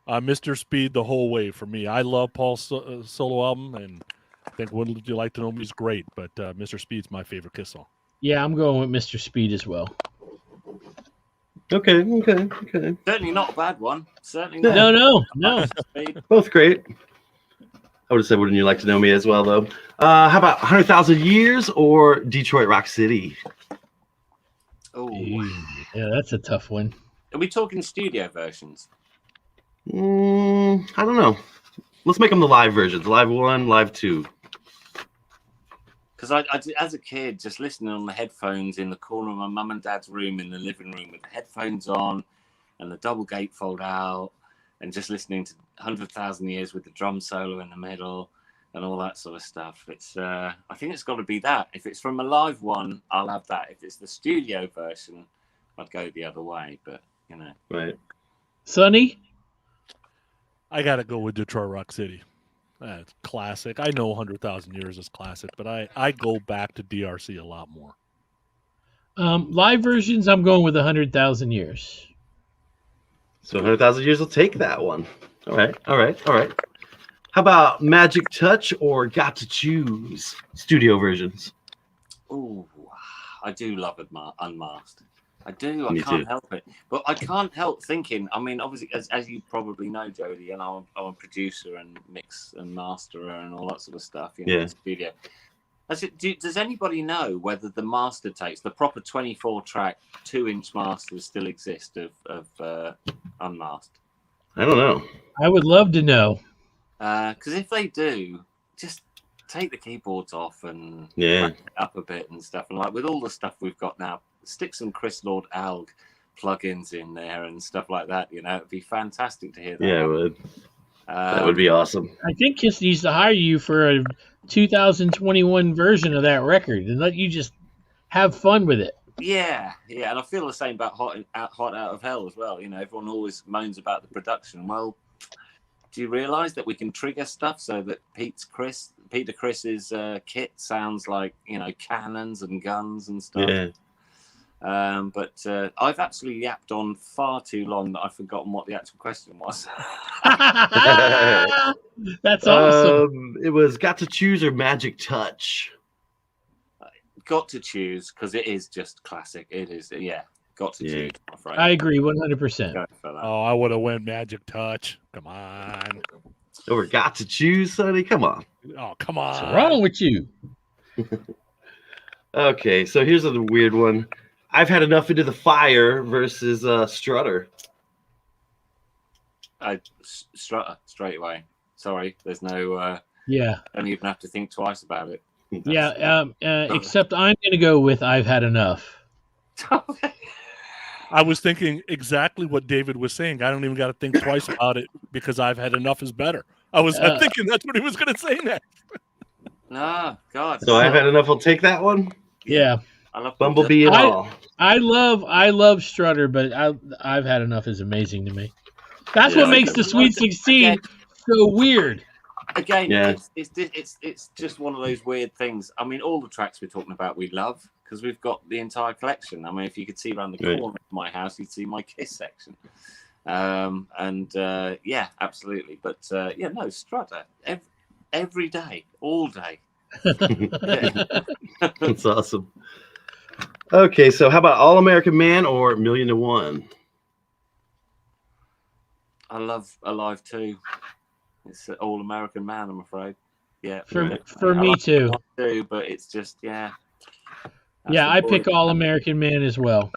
[SPEAKER 4] Mr. Speed the whole way for me. I love Paul's solo album, and I think Wouldn't You Like to Know Me is great, but Mr. Speed's my favorite Kiss song.
[SPEAKER 1] Yeah, I'm going with Mr. Speed as well.
[SPEAKER 3] Okay.
[SPEAKER 7] Certainly not a bad one. Certainly not.
[SPEAKER 1] No.
[SPEAKER 3] Both great. I would have said Wouldn't You Like to Know Me as well, though. How about 100,000 Years or Detroit Rock City?
[SPEAKER 7] Oh,
[SPEAKER 1] Yeah, that's a tough one.
[SPEAKER 7] are we talking studio versions?
[SPEAKER 3] I don't know. Let's make them the live versions. Live 1, Live 2.
[SPEAKER 7] Because I, as a kid, just listening on the headphones in the corner of my mum and dad's room in the living room with the headphones on and the double gatefold out, and just listening to 100,000 Years with the drum solo in the middle and all that sort of stuff. It's I think it's got to be that. If it's from a live one, I'll have that. If it's the studio version, I'd go the other way. But you know,
[SPEAKER 3] Right.
[SPEAKER 1] Sonny?
[SPEAKER 4] I got to go with Detroit Rock City. That's classic. I know 100,000 Years is classic, but I go back to DRC a lot more.
[SPEAKER 1] Live versions, I'm going with 100,000 Years.
[SPEAKER 3] So 100,000 Years will take that one. All right. How about Magic Touch or Got to Choose studio versions?
[SPEAKER 7] ooh, I do love Unmasked. I do. I
[SPEAKER 3] Me
[SPEAKER 7] can't
[SPEAKER 3] too.
[SPEAKER 7] help it. But I can't help thinking. I mean, obviously, as you probably know, Jody, and I'm a producer and mix and masterer and all that sort of stuff. You know, in the studio. Does anybody know whether the master tapes, the proper 24-track 2-inch masters, still exist of Unmasked?
[SPEAKER 3] I don't know.
[SPEAKER 1] I would love to know.
[SPEAKER 7] Because if they do, just take the keyboards off and
[SPEAKER 3] Yeah.
[SPEAKER 7] crank it up a bit and stuff. And like with all the stuff we've got now, stick some Chris Lord Alg plugins in there and stuff like that. You know, it'd be fantastic to hear that.
[SPEAKER 3] Yeah, it would. That would be awesome.
[SPEAKER 1] I think Kiss needs to hire you for a 2021 version of that record and let you just have fun with it.
[SPEAKER 7] Yeah, and I feel the same about Hot Out of Hell as well. You know, everyone always moans about the production. Well, do you realise that we can trigger stuff so that Peter Chris's kit sounds like, you know, cannons and guns and stuff?
[SPEAKER 3] Yeah.
[SPEAKER 7] But I've actually yapped on far too long that I've forgotten what the actual question was.
[SPEAKER 1] That's awesome.
[SPEAKER 3] It was Got to Choose or Magic Touch.
[SPEAKER 7] Got to choose because it is just classic. It is, got to choose. I'm afraid.
[SPEAKER 1] I agree 100%.
[SPEAKER 7] Go for that.
[SPEAKER 4] Oh, I would have went Magic Touch. Come on.
[SPEAKER 3] Over Got to Choose, Sonny? Come on.
[SPEAKER 4] Oh, come on.
[SPEAKER 1] What's wrong with you?
[SPEAKER 3] Okay, so here's a weird one. I've Had Enough Into the Fire versus Strutter.
[SPEAKER 7] Strutter straight away. Sorry, there's no. Don't even have to think twice about it.
[SPEAKER 1] Except I'm going to go with I've Had Enough.
[SPEAKER 4] I was thinking exactly what David was saying. I don't even got to think twice about it because I've Had Enough is better. I was thinking that's what he was going to say next.
[SPEAKER 7] No, God.
[SPEAKER 3] So I've Had Enough will take that one?
[SPEAKER 1] Yeah.
[SPEAKER 7] I love
[SPEAKER 3] Bumblebee and all.
[SPEAKER 1] I love Strutter, but I've Had Enough is amazing to me. That's what makes the Sweet 16 so weird.
[SPEAKER 7] Again, it's just one of those weird things. I mean, all the tracks we're talking about we love because we've got the entire collection. I mean, if you could see around the corner of my house, you'd see my Kiss section. Absolutely. But no, Strutter every day, all day.
[SPEAKER 3] That's awesome. Okay, so how about All American Man or Million to One?
[SPEAKER 7] I love Alive too. It's an All American Man, I'm afraid. Yeah,
[SPEAKER 1] for me too.
[SPEAKER 7] But it's just
[SPEAKER 1] Yeah, I pick All American Man as well.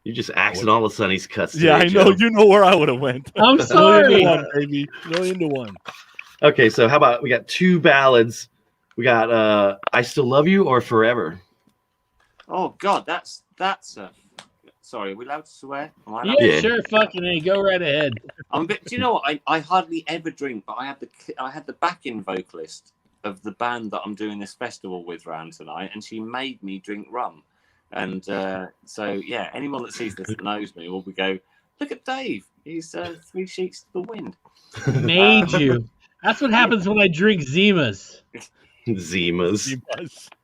[SPEAKER 3] You just axing all of Sonny's cuts.
[SPEAKER 4] Yeah, I know. You know where I would have went.
[SPEAKER 1] I'm sorry.
[SPEAKER 4] 1,000,000 to 1, baby. 1,000,000 to 1.
[SPEAKER 3] Okay, so how about we got two ballads? We got I Still Love You or Forever.
[SPEAKER 7] Oh God, that's a. Sorry, are we allowed to swear?
[SPEAKER 1] Yeah, sure, fucking A. Go right ahead.
[SPEAKER 7] Do you know what? I hardly ever drink, but I had the backing vocalist of the band that I'm doing this festival with round tonight, and she made me drink rum. And so yeah, anyone that sees this that knows me will go, look at Dave. He's 3 sheets to the wind.
[SPEAKER 1] Made you. That's what happens when I drink Zimas.
[SPEAKER 3] Zimas.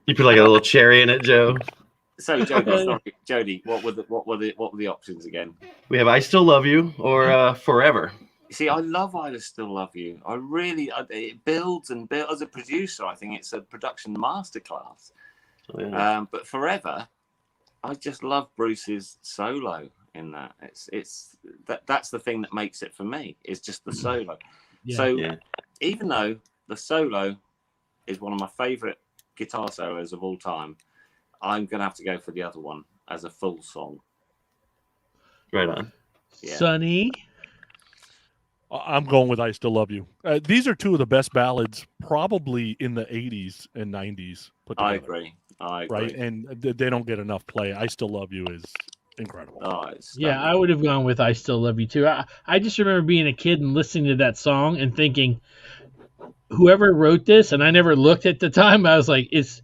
[SPEAKER 3] You put like a little cherry in it, Joe.
[SPEAKER 7] So Jody, what were the options again?
[SPEAKER 3] We have I Still Love You or Forever.
[SPEAKER 7] See, I love I Still Love You. It builds and builds. As a producer, I think it's a production masterclass.
[SPEAKER 3] Oh, yeah.
[SPEAKER 7] But Forever, I just love Bruce's solo in that. That's the thing that makes it for me. Is just the solo. Yeah. Even though the solo is one of my favorite guitar solos of all time, I'm going to have to go for the other one as a full song.
[SPEAKER 3] Right on.
[SPEAKER 7] Yeah.
[SPEAKER 1] Sonny?
[SPEAKER 4] I'm going with I Still Love You. These are two of the best ballads probably in the 80s and 90s. Put together,
[SPEAKER 7] I agree.
[SPEAKER 4] Right? And they don't get enough play. I Still Love You is incredible.
[SPEAKER 7] Oh, it's
[SPEAKER 1] Yeah, I would have gone with "I Still Love You Too." I just remember being a kid and listening to that song and thinking, whoever wrote this, and I never looked at the time. I was like, it's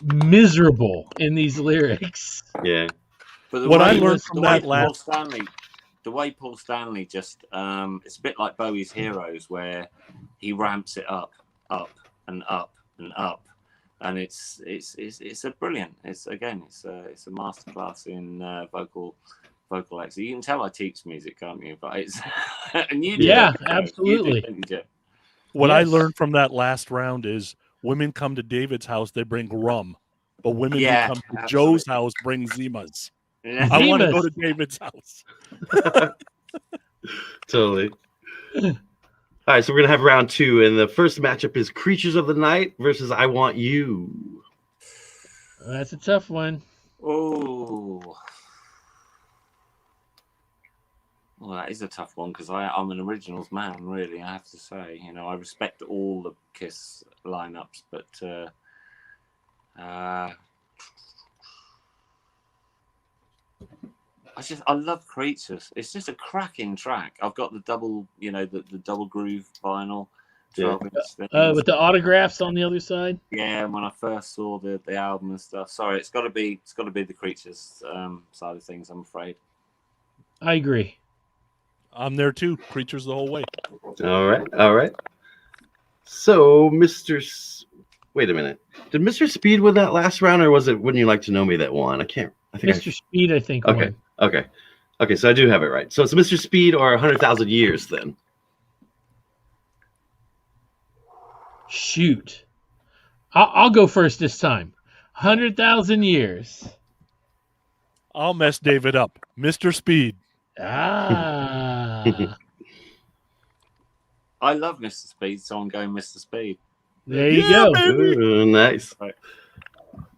[SPEAKER 1] miserable in these lyrics.
[SPEAKER 3] Yeah.
[SPEAKER 7] But
[SPEAKER 4] What I learned from that
[SPEAKER 7] the way Paul Stanley just it's a bit like Bowie's Heroes, where he ramps it up and up and up, and it's a brilliant. It's a masterclass in vocal acts. You can tell I teach music, can't you? But it's and you do.
[SPEAKER 1] Yeah,
[SPEAKER 7] it,
[SPEAKER 1] absolutely.
[SPEAKER 7] You do, don't you, Jim?
[SPEAKER 4] What I
[SPEAKER 1] Yes.
[SPEAKER 4] learned from that last round is women come to David's house, they bring rum. But women who
[SPEAKER 7] Yeah,
[SPEAKER 4] come to
[SPEAKER 7] absolutely.
[SPEAKER 4] Joe's house bring Zimas.
[SPEAKER 7] Yeah.
[SPEAKER 4] I want to
[SPEAKER 1] Zimas.
[SPEAKER 4] go to David's house.
[SPEAKER 3] Totally. All right, so we're gonna have round 2, and the first matchup is Creatures of the Night versus I Want You.
[SPEAKER 1] That's a tough one.
[SPEAKER 7] Oh. Well, that is a tough one because I'm an originals man, really. I have to say, I respect all the Kiss lineups, but I love Creatures. It's just a cracking track. I've got the double, the double groove vinyl. 12-inch things.
[SPEAKER 1] With the autographs on the other side.
[SPEAKER 7] Yeah, when I first saw the album and stuff. Sorry, it's got to be the Creatures side of things, I'm afraid.
[SPEAKER 1] I agree.
[SPEAKER 4] I'm there too. Creatures the whole way.
[SPEAKER 3] All right. So, wait a minute. Did Mr. Speed win that last round, or was it Wouldn't You Like to Know Me that won? I think
[SPEAKER 1] Mr. Speed, I think.
[SPEAKER 3] Okay.
[SPEAKER 1] Won.
[SPEAKER 3] Okay. So I do have it right. So it's Mr. Speed or 100,000 Years then.
[SPEAKER 1] Shoot. I'll go first this time. 100,000 Years.
[SPEAKER 4] I'll mess David up. Mr. Speed.
[SPEAKER 1] Ah.
[SPEAKER 7] I love Mr. Speed, so I'm going Mr. Speed.
[SPEAKER 1] There you go.
[SPEAKER 3] Ooh, nice.
[SPEAKER 7] Right.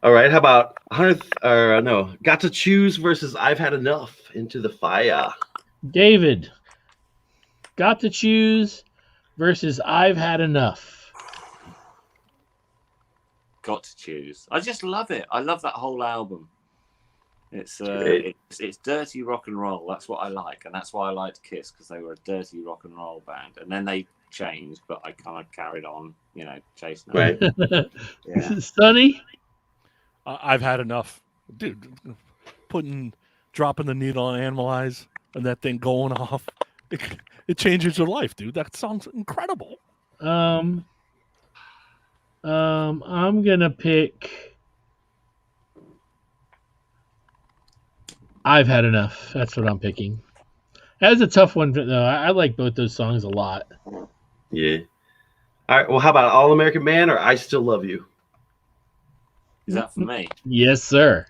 [SPEAKER 3] All right. How about Got to Choose versus I've Had Enough, Into the Fire.
[SPEAKER 1] David. Got to Choose versus I've Had Enough.
[SPEAKER 7] Got to Choose. I just love it. I love that whole album. It's dirty rock and roll. That's what I like, and that's why I liked Kiss, because they were a dirty rock and roll band. And then they changed, but I kind of carried on, chasing them.
[SPEAKER 3] Right.
[SPEAKER 7] Yeah.
[SPEAKER 1] Sonny?
[SPEAKER 4] I've had enough, dude. Dropping the needle on Animalize and that thing going off, it changes your life, dude. That song's incredible.
[SPEAKER 1] I'm gonna pick I've Had Enough. That's what I'm picking. That's a tough one, though. I like both those songs a lot.
[SPEAKER 3] Yeah. All right. Well, how about All American Man or I Still Love You?
[SPEAKER 7] Is that for me?
[SPEAKER 1] Yes, sir.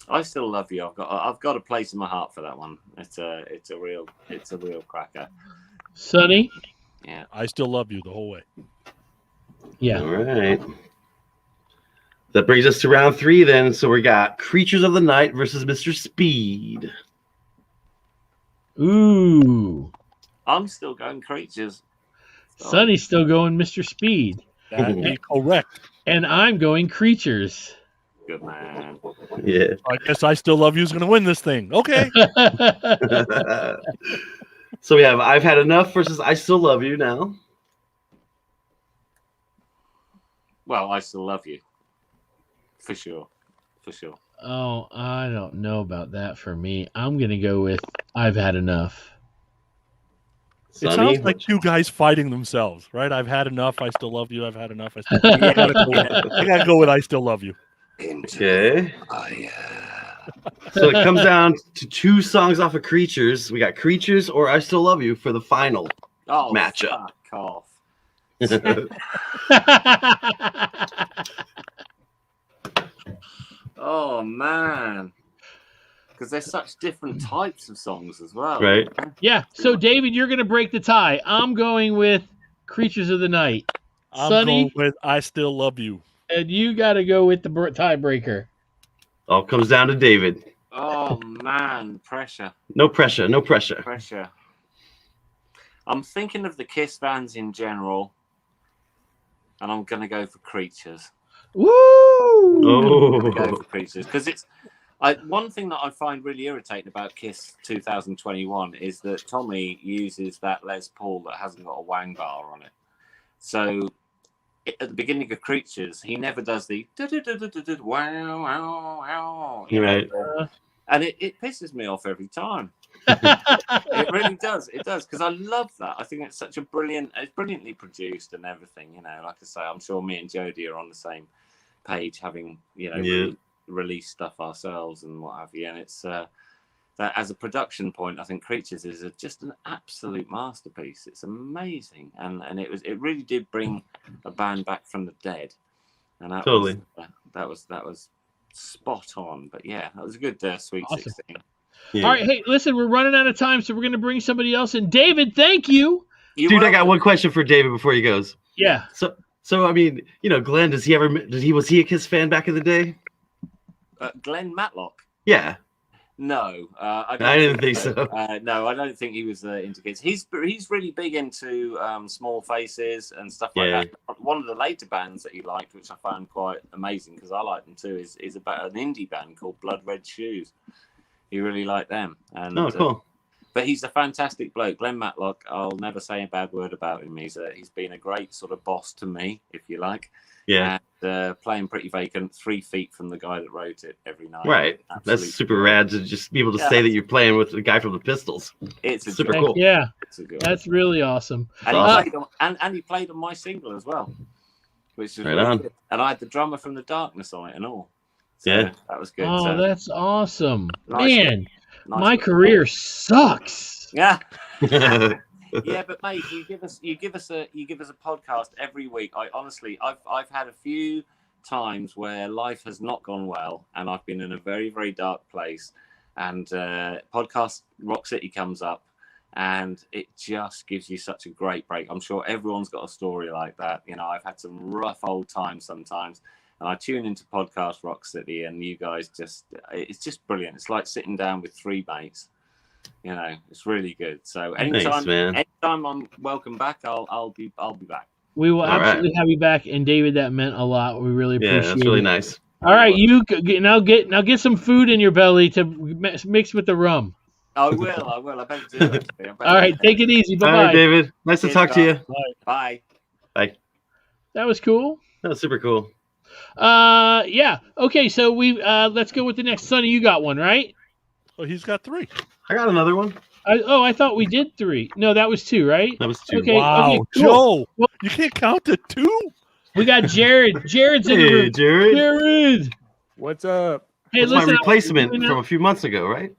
[SPEAKER 7] I Still Love You. I've got a place in my heart for that one. It's a real cracker.
[SPEAKER 1] Sonny?
[SPEAKER 7] Yeah.
[SPEAKER 4] I Still Love You the whole way.
[SPEAKER 1] Yeah.
[SPEAKER 3] All right. That brings us to round 3 then. So we got Creatures of the Night versus Mr. Speed.
[SPEAKER 1] Ooh.
[SPEAKER 7] I'm still going Creatures.
[SPEAKER 1] Sonny's still going Mr. Speed.
[SPEAKER 4] That'd be correct.
[SPEAKER 1] And I'm going Creatures.
[SPEAKER 7] Good man.
[SPEAKER 3] Yeah.
[SPEAKER 4] I guess I Still Love You is going to win this thing. Okay.
[SPEAKER 3] So we have I've Had Enough versus I Still Love You now.
[SPEAKER 7] Well, I Still Love You. For sure.
[SPEAKER 1] Oh, I don't know about that for me. I'm going to go with I've Had Enough.
[SPEAKER 4] It
[SPEAKER 3] Sonny?
[SPEAKER 4] sounds like two guys fighting themselves, right? I've had enough. I still love you. I've had enough. I
[SPEAKER 7] Yeah.
[SPEAKER 4] gotta go with I Still Love You.
[SPEAKER 3] Okay. So it comes down to 2 songs off of Creatures. We got Creatures or I Still Love You for the final matchup.
[SPEAKER 7] Fuck off. Oh man, because there's such different types of songs as well.
[SPEAKER 3] Right.
[SPEAKER 1] Yeah. So, David, you're going to break the tie. I'm going with Creatures of the Night.
[SPEAKER 4] I'm
[SPEAKER 1] Sonny?
[SPEAKER 4] going with I Still Love You.
[SPEAKER 1] And you got to go with the tiebreaker.
[SPEAKER 3] All comes down to David.
[SPEAKER 7] Oh man, pressure.
[SPEAKER 3] No pressure.
[SPEAKER 7] Pressure. I'm thinking of the Kiss fans in general, and I'm gonna go for Creatures.
[SPEAKER 1] Woo!
[SPEAKER 3] Oh,
[SPEAKER 7] Go for Creatures because it's. One thing that I find really irritating about Kiss 2021 is that Tommy uses that Les Paul that hasn't got a wang bar on it. So at the beginning of Creatures, he never does the wow, wow, wow.
[SPEAKER 3] right.
[SPEAKER 7] And it pisses me off every time. It really does. It does because I love that. I think it's such a it's brilliantly produced and everything. Like I say, I'm sure me and Jody are on the same page, having release stuff ourselves and what have you. And it's that as a production point, I think Creatures is just an absolute masterpiece. It's amazing, and it really did bring a band back from the dead. And that
[SPEAKER 3] Totally.
[SPEAKER 7] that was spot on. But yeah, that was a good Sweet
[SPEAKER 1] Awesome.
[SPEAKER 7] 16.
[SPEAKER 3] Yeah.
[SPEAKER 1] All right, hey, listen, we're running out of time, so we're going to bring somebody else in. David, thank you.
[SPEAKER 3] Dude, I got one question for David before he goes.
[SPEAKER 1] Yeah.
[SPEAKER 3] So I mean, Glenn, was he a Kiss fan back in the day?
[SPEAKER 7] Glenn Matlock.
[SPEAKER 3] Yeah.
[SPEAKER 7] No, I
[SPEAKER 3] didn't think so.
[SPEAKER 7] No, I don't think he was into Kiss. He's really big into Small Faces and stuff like that. One of the later bands that he liked, which I found quite amazing because I like them too, is about an indie band called Blood Red Shoes. He really liked them. And,
[SPEAKER 3] cool.
[SPEAKER 7] But he's a fantastic bloke, Glenn Matlock. I'll never say a bad word about him. He's been a great sort of boss to me, if you like.
[SPEAKER 3] Yeah.
[SPEAKER 7] And playing Pretty Vacant 3 feet from the guy that wrote it every night.
[SPEAKER 3] Right. That's super rad to just be able to say that you're playing with the guy from the Pistols.
[SPEAKER 7] It's
[SPEAKER 3] super cool.
[SPEAKER 1] Yeah.
[SPEAKER 7] It's a good
[SPEAKER 1] That's really awesome.
[SPEAKER 7] And he played on my single as well, which was
[SPEAKER 3] right
[SPEAKER 7] really
[SPEAKER 3] on.
[SPEAKER 7] good. And I had the drummer from The Darkness on it and all. So
[SPEAKER 3] yeah.
[SPEAKER 7] That was good.
[SPEAKER 1] Oh,
[SPEAKER 7] so,
[SPEAKER 1] that's awesome.
[SPEAKER 7] nice
[SPEAKER 1] Man,
[SPEAKER 7] nice
[SPEAKER 1] my
[SPEAKER 7] work.
[SPEAKER 1] career sucks.
[SPEAKER 7] Yeah. Yeah, but mate, you give us a podcast every week. I've had a few times where life has not gone well, and I've been in a very, very dark place. And podcast Rock City comes up, and it just gives you such a great break. I'm sure everyone's got a story like that. I've had some rough old times sometimes, and I tune into podcast Rock City, and you guys it's just brilliant. It's like sitting down with 3 mates. It's really good. So anytime I'm welcome back, I'll be back.
[SPEAKER 1] We will absolutely have you back, and David, that meant a lot. We really appreciate it.
[SPEAKER 3] Yeah, that's really nice.
[SPEAKER 1] All right, you now get some food in your belly to mix with the rum.
[SPEAKER 7] I will. I better do it.
[SPEAKER 1] All right, take it easy. Bye,
[SPEAKER 3] All right, David. Nice to talk to you.
[SPEAKER 7] Bye.
[SPEAKER 3] Bye.
[SPEAKER 1] That was cool.
[SPEAKER 3] That was super cool.
[SPEAKER 1] Yeah. Okay, so let's go with the next. Sonny, you got one, right?
[SPEAKER 4] Oh, he's got 3.
[SPEAKER 3] I got another one.
[SPEAKER 1] I thought we did 3. No, that was 2, right?
[SPEAKER 3] That was 2.
[SPEAKER 1] Okay,
[SPEAKER 4] Wow,
[SPEAKER 1] okay, cool.
[SPEAKER 4] Joe,
[SPEAKER 1] Well,
[SPEAKER 4] you can't count to 2?
[SPEAKER 1] we got Jared. Jared's in the
[SPEAKER 3] Hey,
[SPEAKER 1] room.
[SPEAKER 3] Jared.
[SPEAKER 1] Jared.
[SPEAKER 8] What's up?
[SPEAKER 1] Hey,
[SPEAKER 3] That's
[SPEAKER 1] listen.
[SPEAKER 3] my replacement
[SPEAKER 1] I
[SPEAKER 3] from a few months ago, right?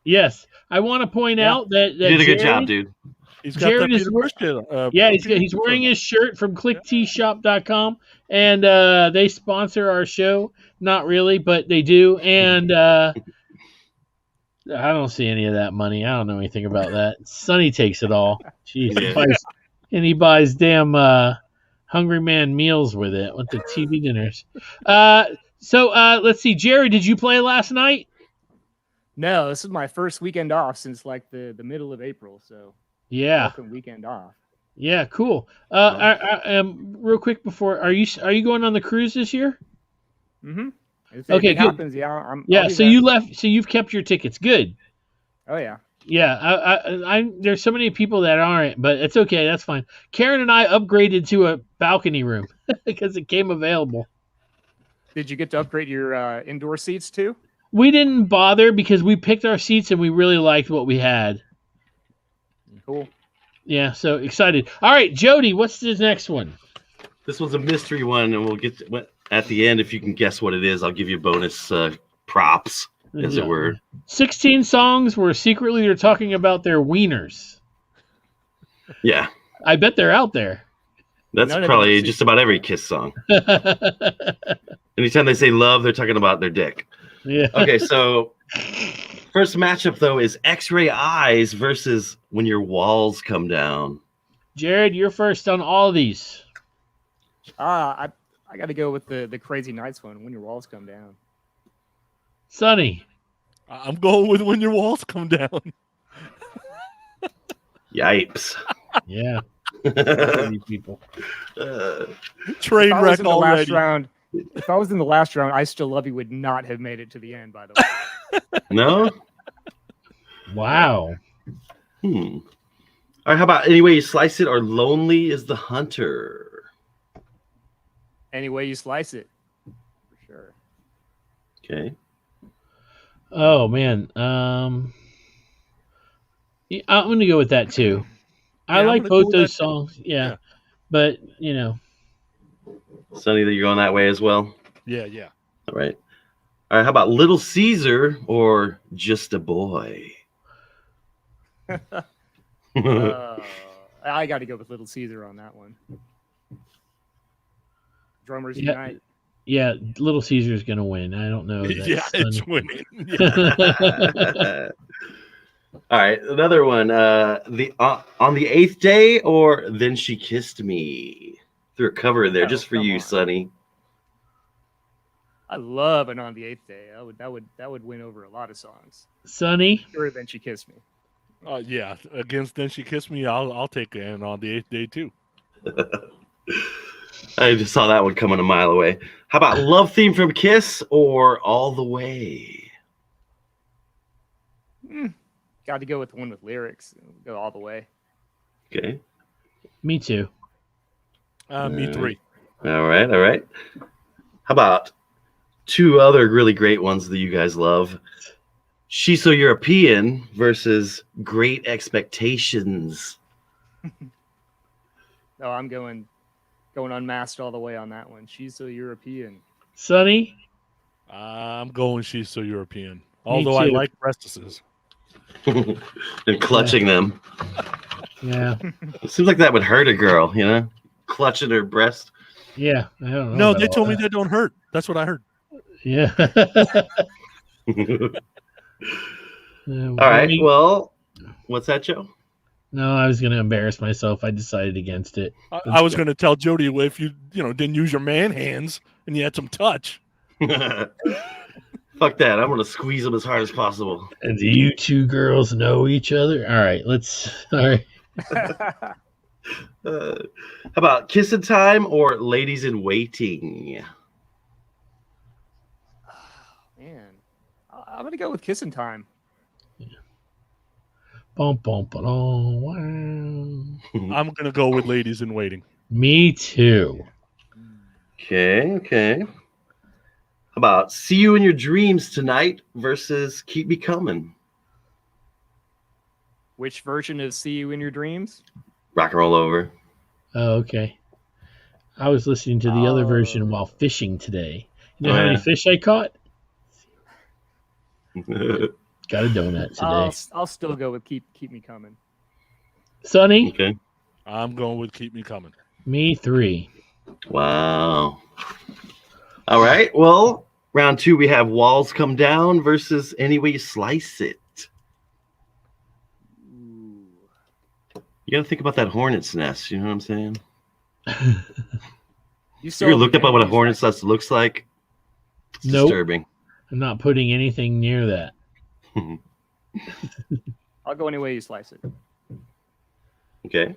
[SPEAKER 1] Yes, I want to point out that
[SPEAKER 3] You did a good
[SPEAKER 1] Jared-
[SPEAKER 3] job, dude.
[SPEAKER 4] He's got
[SPEAKER 1] Jared
[SPEAKER 4] the
[SPEAKER 1] is
[SPEAKER 4] Peter
[SPEAKER 1] wor-
[SPEAKER 4] Christian.
[SPEAKER 1] Yeah, he's wearing his shirt from clicktshop.com, and they sponsor our show. Not really, but they do. And I don't see any of that money. I don't know anything about that. Sonny takes it all. Jeez, he buys damn Hungry Man meals with it, with the TV dinners. So let's see, Jerry, did you play last night?
[SPEAKER 8] No, this is my first weekend off since like the middle of April. So
[SPEAKER 1] Yeah.
[SPEAKER 8] welcome weekend off.
[SPEAKER 1] Yeah, cool. Real quick before, are you going on the cruise this year?
[SPEAKER 8] Mm-hmm. If
[SPEAKER 1] Okay,
[SPEAKER 8] it
[SPEAKER 1] good.
[SPEAKER 8] happens, yeah, I'll
[SPEAKER 1] Yeah,
[SPEAKER 8] be
[SPEAKER 1] so
[SPEAKER 8] back.
[SPEAKER 1] you left. So you've kept your tickets. Good.
[SPEAKER 8] Oh yeah.
[SPEAKER 1] Yeah, I there's so many people that aren't, but it's okay. That's fine. Karen and I upgraded to a balcony room because it came available.
[SPEAKER 8] Did you get to upgrade your indoor seats too?
[SPEAKER 1] We didn't bother because we picked our seats and we really liked what we had.
[SPEAKER 8] Cool.
[SPEAKER 1] Yeah, so excited. All right, Jody, what's the next one?
[SPEAKER 3] This was a mystery one, and we'll get at the end. If you can guess what it is, I'll give you bonus props, as it were.
[SPEAKER 1] 16 songs where secretly they're talking about their wieners.
[SPEAKER 3] Yeah,
[SPEAKER 1] I bet they're out there.
[SPEAKER 3] that's
[SPEAKER 8] None of
[SPEAKER 3] probably
[SPEAKER 8] them-
[SPEAKER 3] just about every Kiss song. Anytime they say love, they're talking about their dick.
[SPEAKER 1] Yeah.
[SPEAKER 3] Okay, so first matchup though is X-Ray Eyes versus When Your Walls Come Down.
[SPEAKER 1] Jared, you're first on all of these.
[SPEAKER 8] I got to go with the Crazy Nights one. When Your Walls Come Down.
[SPEAKER 1] Sonny.
[SPEAKER 4] I'm going with When Your Walls Come Down.
[SPEAKER 3] Yipes.
[SPEAKER 1] Yeah. These people.
[SPEAKER 8] If
[SPEAKER 4] Train
[SPEAKER 8] I was
[SPEAKER 4] wreck
[SPEAKER 8] in the last
[SPEAKER 4] already.
[SPEAKER 8] round, If I was in the last round, I Still Love You would not have made it to the end, by the way.
[SPEAKER 3] No?
[SPEAKER 1] Wow.
[SPEAKER 3] All right, how about Any Way You Slice It or Lonely is the Hunter?
[SPEAKER 8] Any way you slice it, for sure.
[SPEAKER 3] Okay.
[SPEAKER 1] Oh man. Yeah, I'm gonna go with that too. I
[SPEAKER 4] I'm
[SPEAKER 1] like
[SPEAKER 4] gonna go
[SPEAKER 1] both
[SPEAKER 4] with
[SPEAKER 1] those
[SPEAKER 4] that too.
[SPEAKER 1] songs. Yeah.
[SPEAKER 4] Yeah.
[SPEAKER 1] But you know,
[SPEAKER 3] Sonny, that you're going that way as well?
[SPEAKER 4] Yeah.
[SPEAKER 3] All right. All right, how about Little Caesar or Just a Boy?
[SPEAKER 8] I got to go with Little Caesar on that one. Drummers
[SPEAKER 1] Yeah.
[SPEAKER 8] unite.
[SPEAKER 1] yeah, Little Caesar's gonna win. I don't know.
[SPEAKER 4] Yeah,
[SPEAKER 1] That's
[SPEAKER 4] it's winning.
[SPEAKER 3] All right, another one. The On the Eighth Day or Then She Kissed Me? Threw a cover in there
[SPEAKER 8] Oh,
[SPEAKER 3] just for
[SPEAKER 8] come
[SPEAKER 3] you,
[SPEAKER 8] on.
[SPEAKER 3] Sonny.
[SPEAKER 8] I love it on the eighth day. That would win over a lot of songs.
[SPEAKER 1] Sonny.
[SPEAKER 8] Sure, Then She Kissed Me.
[SPEAKER 4] Yeah, against Then She Kissed Me, I'll take it on the 8th day too.
[SPEAKER 3] I just saw that one coming a mile away. How about Love Theme from Kiss or All the Way?
[SPEAKER 8] Got to go with the one with lyrics. Go all the way.
[SPEAKER 3] Okay.
[SPEAKER 1] Me too.
[SPEAKER 4] Me 3.
[SPEAKER 3] All right. How about two other really great ones that you guys love? She's So European versus Great Expectations.
[SPEAKER 8] Oh, I'm going unmasked all the way on that one. She's So European.
[SPEAKER 1] Sonny.
[SPEAKER 4] I'm going She's So European. Although I
[SPEAKER 1] too.
[SPEAKER 4] like breastises.
[SPEAKER 3] And clutching them.
[SPEAKER 1] Yeah.
[SPEAKER 3] It seems like that would hurt a girl, you know? Clutching her breast.
[SPEAKER 1] Yeah. I don't know.
[SPEAKER 4] No,
[SPEAKER 1] about
[SPEAKER 4] they
[SPEAKER 1] all
[SPEAKER 4] told me
[SPEAKER 1] that.
[SPEAKER 4] that don't hurt. That's what I heard.
[SPEAKER 1] Yeah.
[SPEAKER 3] All right. Well, what's that, Joe?
[SPEAKER 1] No, I was going to embarrass myself. I decided against it.
[SPEAKER 4] I was going to tell Jody if you didn't use your man hands and you had some touch.
[SPEAKER 3] Fuck that. I'm going to squeeze them as hard as possible.
[SPEAKER 1] And do you two girls know each other? All right. All right.
[SPEAKER 3] How about Kissin' Time or Ladies in Waiting?
[SPEAKER 8] Man, I'm going to go with Kissin' Time.
[SPEAKER 1] Bum, bum, ba-dum, wow.
[SPEAKER 4] I'm going to go with Ladies in Waiting.
[SPEAKER 1] Me too.
[SPEAKER 3] Okay. How about See You in Your Dreams Tonight versus Keep Me Coming?
[SPEAKER 8] Which version of See You in Your Dreams?
[SPEAKER 3] Rock and Roll Over.
[SPEAKER 1] Oh, okay. I was listening to the other version while fishing today. You know how many fish I caught? Got a donut today.
[SPEAKER 8] I'll still go with Keep Me Coming.
[SPEAKER 1] Sonny?
[SPEAKER 3] Okay.
[SPEAKER 4] I'm going with Keep Me Coming.
[SPEAKER 1] Me 3.
[SPEAKER 3] Wow. All right. Well, round 2, we have Walls Come Down versus Any Way You Slice It.
[SPEAKER 8] Ooh.
[SPEAKER 3] You got to think about that hornet's nest. You know what I'm saying?
[SPEAKER 8] You
[SPEAKER 3] You ever looked up what a hornet's nest looks like? It's
[SPEAKER 1] Nope.
[SPEAKER 3] disturbing.
[SPEAKER 1] I'm not putting anything near that.
[SPEAKER 8] I'll go any way you slice it.
[SPEAKER 3] Okay.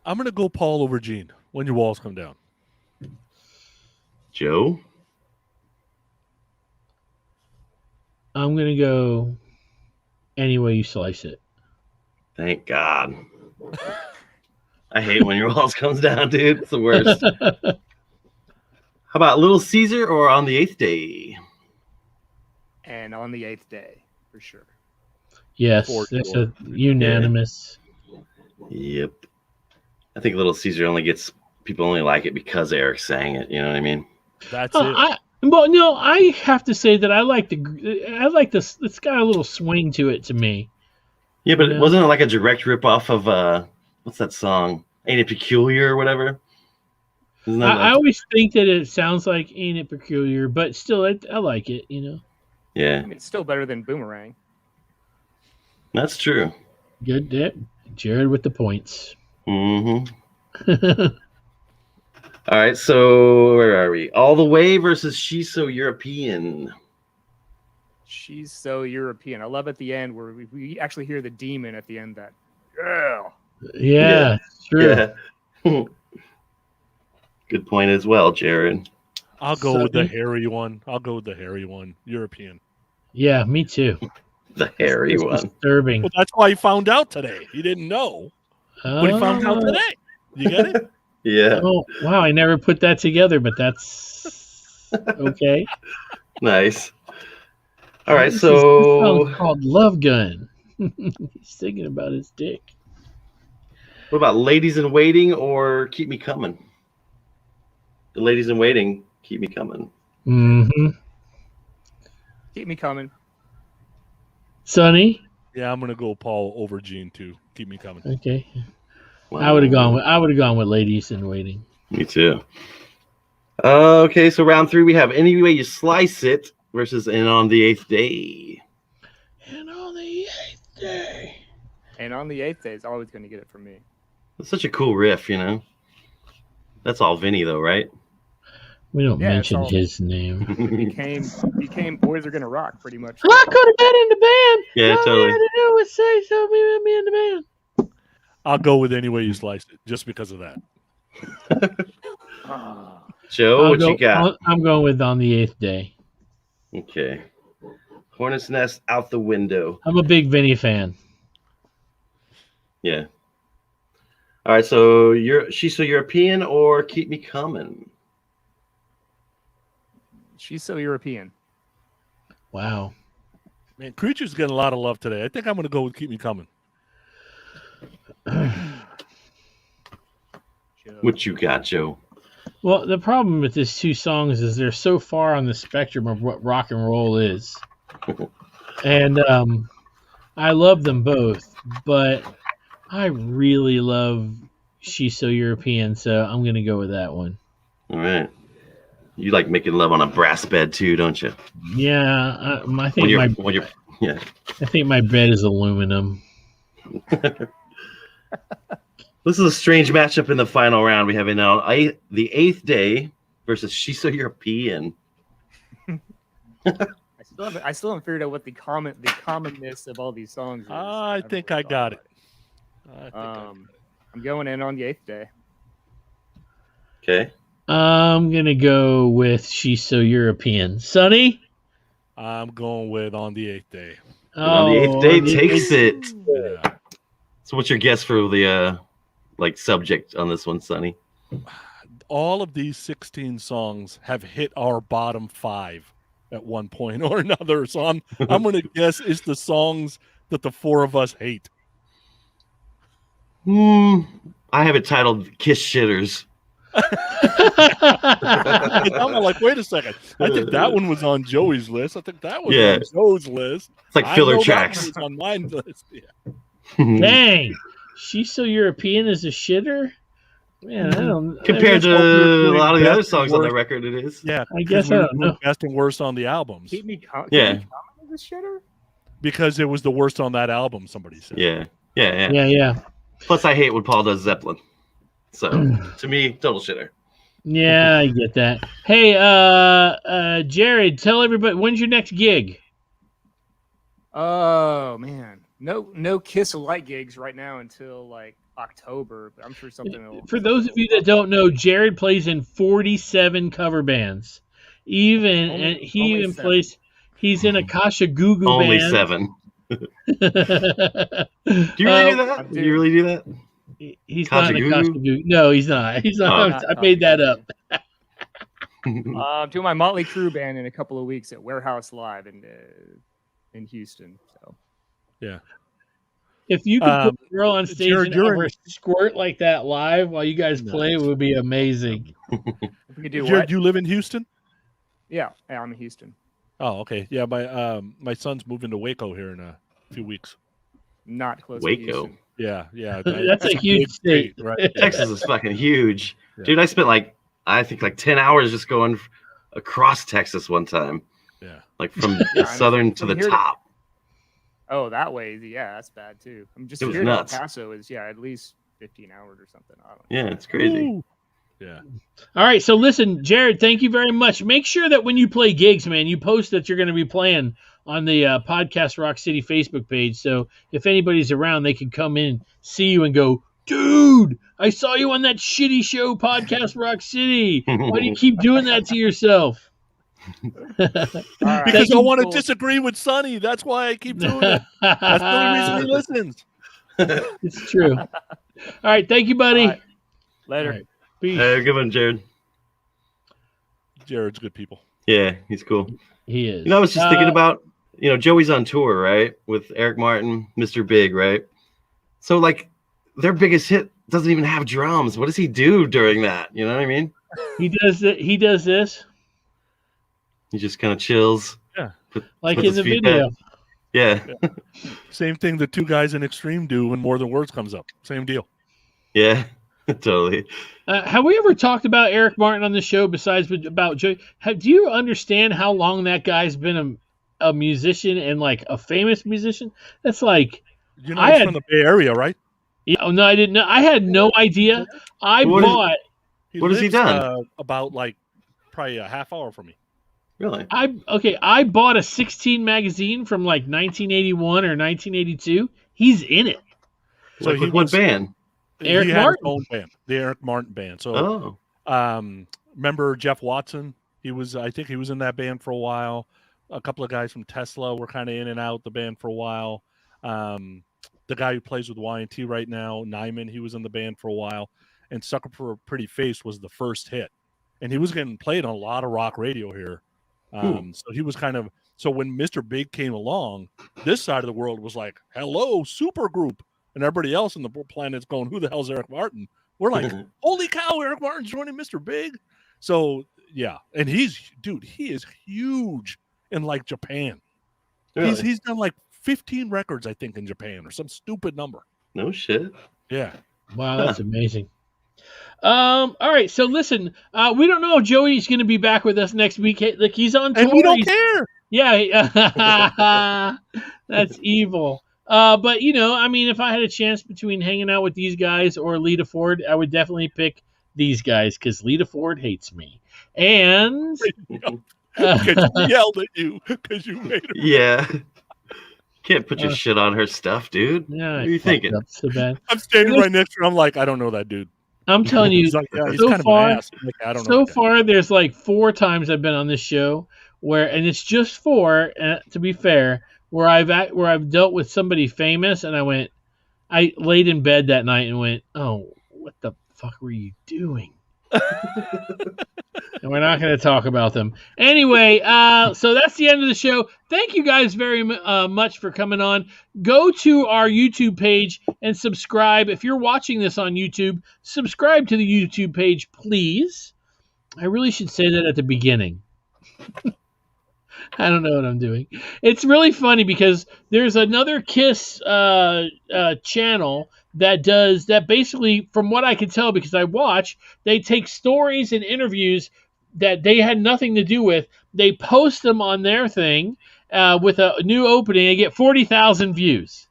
[SPEAKER 4] I'm going to go Paul over Gene When Your Walls Come Down.
[SPEAKER 3] Joe?
[SPEAKER 1] I'm going to go any way you slice it.
[SPEAKER 3] Thank God. I hate When Your Walls Comes Down, dude. It's the worst. How about Little Caesar or On the Eighth Day?
[SPEAKER 8] And On the Eighth Day, for sure.
[SPEAKER 1] Yes,
[SPEAKER 4] For
[SPEAKER 1] that's
[SPEAKER 4] sure.
[SPEAKER 1] a unanimous.
[SPEAKER 3] Yep. I think Little Caesar only gets people only like it because Eric sang it. You know what I mean?
[SPEAKER 4] That's it.
[SPEAKER 1] Well, no, I have to say that I like this. It's got a little swing to it to me.
[SPEAKER 3] Yeah, but
[SPEAKER 1] Yeah.
[SPEAKER 3] wasn't it like a direct ripoff of what's that song? Ain't It Peculiar or whatever? Isn't that
[SPEAKER 1] I always think that it sounds like Ain't It Peculiar, but still, I like it, you know.
[SPEAKER 3] Yeah,
[SPEAKER 8] I mean, it's still better than Boomerang.
[SPEAKER 3] that's true.
[SPEAKER 1] Good, Jared with the points.
[SPEAKER 3] Mm-hmm. All right, so where are we? All the Way versus She's So European.
[SPEAKER 8] She's So European. I love at the end where we actually hear the demon at the end. That yeah.
[SPEAKER 1] Yeah, it's true.
[SPEAKER 3] Yeah. Good point as well, Jared.
[SPEAKER 4] I'll go with the
[SPEAKER 1] Sonny?
[SPEAKER 4] hairy one. European.
[SPEAKER 1] Yeah, me too.
[SPEAKER 3] The hairy
[SPEAKER 1] It's
[SPEAKER 3] one.
[SPEAKER 1] disturbing.
[SPEAKER 4] Well, that's why he found out today. He didn't know, but he found out today. You get it?
[SPEAKER 3] Yeah.
[SPEAKER 1] Oh, wow, I never put that together, but that's okay.
[SPEAKER 3] Nice. All right,
[SPEAKER 1] This
[SPEAKER 3] so
[SPEAKER 1] song's called Love Gun. He's thinking about his dick.
[SPEAKER 3] what about Ladies in Waiting or Keep Me Coming? The Ladies in Waiting, Keep Me Coming.
[SPEAKER 1] Mm-hmm.
[SPEAKER 8] Keep me coming.
[SPEAKER 1] Sonny?
[SPEAKER 4] Yeah, I'm gonna go Paul over Gene too. Keep me coming.
[SPEAKER 1] Okay.
[SPEAKER 3] Wow.
[SPEAKER 1] I would have gone with Ladies in Waiting.
[SPEAKER 3] Me too. Okay, so round 3 we have Any Way You Slice It versus And on the Eighth Day.
[SPEAKER 1] And on the 8th day.
[SPEAKER 8] And on the 8th day, it's always going to get it from me.
[SPEAKER 3] It's such a cool riff, you know. That's all Vinny though, right?
[SPEAKER 1] We don't
[SPEAKER 8] Yeah, it's
[SPEAKER 1] mention
[SPEAKER 8] all-
[SPEAKER 1] his name.
[SPEAKER 8] Became Boys Are Gonna Rock pretty much.
[SPEAKER 1] I could have been in the band.
[SPEAKER 3] Yeah,
[SPEAKER 1] All
[SPEAKER 3] totally.
[SPEAKER 1] I had to do was say something and be in the band.
[SPEAKER 4] I'll go with Any Way You Slice It, just because of that.
[SPEAKER 3] Joe, what you got?
[SPEAKER 1] I'm going with On the 8th Day.
[SPEAKER 3] Okay. Hornet's Nest out the window.
[SPEAKER 1] I'm a big Vinny fan.
[SPEAKER 3] Yeah. All right, so She's So European or Keep Me Coming?
[SPEAKER 8] She's So European.
[SPEAKER 1] Wow.
[SPEAKER 4] Man, Creature's getting a lot of love today. I think I'm gonna go with Keep Me Coming.
[SPEAKER 3] What you got, Joe?
[SPEAKER 1] Well, the problem with these two songs is they're so far on the spectrum of what rock and roll is. And I love them both, but I really love She's So European, so I'm going to go with that one.
[SPEAKER 3] All right. You like making love on a brass bed too, don't you?
[SPEAKER 1] Yeah, I think
[SPEAKER 3] Yeah.
[SPEAKER 1] I think my bed is aluminum.
[SPEAKER 3] This is a strange matchup in the final round. We have now the 8th Day versus She's So European.
[SPEAKER 8] I still haven't figured out what the commonness of all these songs is.
[SPEAKER 4] I think I got it.
[SPEAKER 8] I'm going in on the 8th day.
[SPEAKER 3] Okay.
[SPEAKER 1] I'm going to go with She's So European. Sonny?
[SPEAKER 4] I'm going with On the 8th Day.
[SPEAKER 3] On the 8th Day takes it.
[SPEAKER 4] Yeah.
[SPEAKER 3] So what's your guess for the subject on this one, Sonny?
[SPEAKER 4] All of these 16 songs have hit our bottom 5 at one point or another. So I'm going to guess it's the songs that the 4 of us hate.
[SPEAKER 3] I have it titled Kiss Shitters.
[SPEAKER 4] I'm like, wait a second. I think that one was on Joey's list. I think that was on Joe's list.
[SPEAKER 3] It's like filler tracks.
[SPEAKER 4] That one was on my list. Yeah.
[SPEAKER 1] Dang. She's So European as a shitter? Man, I don't
[SPEAKER 3] Compared to a lot of the other songs on
[SPEAKER 4] worst.
[SPEAKER 3] the record, it is.
[SPEAKER 4] Yeah,
[SPEAKER 1] I guess I don't know.
[SPEAKER 4] best and worst on the albums.
[SPEAKER 8] Keep me coming.
[SPEAKER 3] Yeah.
[SPEAKER 8] The shitter.
[SPEAKER 4] Because it was the worst on that album, somebody said.
[SPEAKER 3] Yeah.
[SPEAKER 1] Yeah.
[SPEAKER 3] Plus, I hate when Paul does Zeppelin. So, to me, total shitter.
[SPEAKER 1] Yeah, I get that. Hey, Jared, tell everybody, when's your next gig?
[SPEAKER 8] Oh man, no Kiss of Light gigs right now until like October. But I'm sure something will.
[SPEAKER 1] For those of you that don't know, Jared plays in 47 cover bands. He's in a Kasha Gugu
[SPEAKER 3] Only
[SPEAKER 1] band.
[SPEAKER 3] 7. Do you really do that? Do you really do that?
[SPEAKER 1] He's
[SPEAKER 3] Kasha
[SPEAKER 1] not in a
[SPEAKER 3] Gugu?
[SPEAKER 1] Kasha Gugu. No, he's not. He's not.
[SPEAKER 8] Oh.
[SPEAKER 1] I made that up.
[SPEAKER 8] Doing my Motley Crue band in a couple of weeks at Warehouse Live in Houston. So
[SPEAKER 4] Yeah.
[SPEAKER 1] If you could put a girl on stage
[SPEAKER 4] Jared,
[SPEAKER 1] and
[SPEAKER 4] you're
[SPEAKER 1] have her squirt like that live while you guys play, it would be amazing.
[SPEAKER 8] if we could do
[SPEAKER 4] Jared,
[SPEAKER 8] what?
[SPEAKER 4] you live in Houston?
[SPEAKER 8] Yeah, I'm in Houston.
[SPEAKER 4] Oh, okay. Yeah, my son's moving to Waco here in a few weeks.
[SPEAKER 8] Not close to
[SPEAKER 3] Waco.
[SPEAKER 8] Houston.
[SPEAKER 4] Yeah.
[SPEAKER 1] That's a huge state.
[SPEAKER 4] right?
[SPEAKER 3] Texas is fucking huge.
[SPEAKER 4] Yeah.
[SPEAKER 3] Dude, I spent I think 10 hours just going across Texas one time.
[SPEAKER 4] Yeah.
[SPEAKER 3] Like from
[SPEAKER 8] Yeah,
[SPEAKER 3] the southern to
[SPEAKER 8] from
[SPEAKER 3] the
[SPEAKER 8] here to-
[SPEAKER 3] top.
[SPEAKER 8] Oh, that way, yeah, that's bad too. I'm just
[SPEAKER 3] It was
[SPEAKER 8] here in El
[SPEAKER 3] nuts.
[SPEAKER 8] Paso is at least 15 hours or something. I don't know.
[SPEAKER 3] Yeah, it's crazy.
[SPEAKER 4] Ooh. Yeah.
[SPEAKER 1] All right, so listen, Jared, thank you very much. Make sure that when you play gigs, man, you post that you're going to be playing on the Podcast Rock City Facebook page. So if anybody's around, they can come in, see you, and go, dude, I saw you on that shitty show, Podcast Rock City. Why do you keep doing that to yourself?
[SPEAKER 8] All right.
[SPEAKER 4] Because I want to
[SPEAKER 8] Cool.
[SPEAKER 4] disagree with Sonny. That's why I keep doing it. That's the only reason he listens.
[SPEAKER 1] It's true. All right, thank you, buddy.
[SPEAKER 8] All right. Later.
[SPEAKER 1] All right, peace.
[SPEAKER 3] Good one, Jared.
[SPEAKER 4] Jared's good people.
[SPEAKER 3] Yeah, he's cool.
[SPEAKER 1] He is.
[SPEAKER 3] You know, I was just thinking about, Joey's on tour, right? With Eric Martin, Mr. Big, right? So, like, their biggest hit doesn't even have drums. What does he do during that? You know what I mean?
[SPEAKER 1] He does this.
[SPEAKER 3] He just kind of chills.
[SPEAKER 4] Yeah.
[SPEAKER 1] Like
[SPEAKER 3] puts
[SPEAKER 1] in the
[SPEAKER 3] his feet
[SPEAKER 1] video.
[SPEAKER 3] back. Yeah.
[SPEAKER 4] Same thing the two guys in Extreme do when More Than Words comes up. Same deal.
[SPEAKER 3] Yeah, totally.
[SPEAKER 1] Have we ever talked about Eric Martin on the show besides about Joey? Do you understand how long that guy's been a musician and like a famous musician? That's like
[SPEAKER 4] You know, he's from the Bay Area, right?
[SPEAKER 1] Yeah, no, I didn't know. I had no idea.
[SPEAKER 3] What has he done?
[SPEAKER 4] About like probably a half hour from me.
[SPEAKER 3] Really?
[SPEAKER 1] I bought a 16 magazine from like 1981 or 1982. He's in it.
[SPEAKER 3] So like, what band?
[SPEAKER 1] Eric
[SPEAKER 4] He had
[SPEAKER 1] Martin.
[SPEAKER 4] his own band, the Eric Martin band. So,
[SPEAKER 3] Oh.
[SPEAKER 4] Remember Jeff Watson? I think he was in that band for a while. A couple of guys from Tesla were kind of in and out the band for a while. The guy who plays with Y&T right now, Nyman, he was in the band for a while. And Sucker for a Pretty Face was the first hit. And he was getting played on a lot of rock radio here. So he was so when Mr. Big came along, this side of the world was like, hello, super group. And everybody else in the planet's going, who the hell's Eric Martin? We're like, holy cow, Eric Martin's joining Mr. Big. So, yeah. And he is huge in like Japan.
[SPEAKER 3] Really?
[SPEAKER 4] He's done like 15 records, I think, in Japan or some stupid number.
[SPEAKER 3] No shit.
[SPEAKER 4] Yeah.
[SPEAKER 1] Wow, that's amazing. All right, so listen, we don't know if Joey's going to be back with us next week. Like he's on tour.
[SPEAKER 4] And we don't care.
[SPEAKER 1] Yeah, that's evil. But I mean, if I had a chance between hanging out with these guys or Lita Ford, I would definitely pick these guys because Lita Ford hates me. And
[SPEAKER 4] Because she yelled at you because you made her.
[SPEAKER 3] Yeah. Can't put your shit on her stuff, dude.
[SPEAKER 1] Yeah,
[SPEAKER 3] what are you thinking?
[SPEAKER 1] So bad.
[SPEAKER 4] I'm standing right next to her. I'm like, I don't know that dude.
[SPEAKER 1] I'm telling you,
[SPEAKER 4] He's like, yeah, he's
[SPEAKER 1] so
[SPEAKER 4] kind
[SPEAKER 1] far,
[SPEAKER 4] of an ass. I'm like, I don't know.
[SPEAKER 1] so
[SPEAKER 4] that guy.
[SPEAKER 1] far, there's like 4 times I've been on this show and it's just 4. To be fair, where I've dealt with somebody famous, and I laid in bed that night and went, oh, what the fuck were you doing? And we're not going to talk about them anyway. So that's the end of the show. Thank you guys very much for coming on. Go to our YouTube page and subscribe. If you're watching this on YouTube, subscribe to the YouTube page, please. I really should say that at the beginning. I don't know what I'm doing. It's really funny because there's another Kiss channel that does that basically, from what I can tell, because I watch, they take stories and interviews that they had nothing to do with. They post them on their thing with a new opening. They get 40,000 views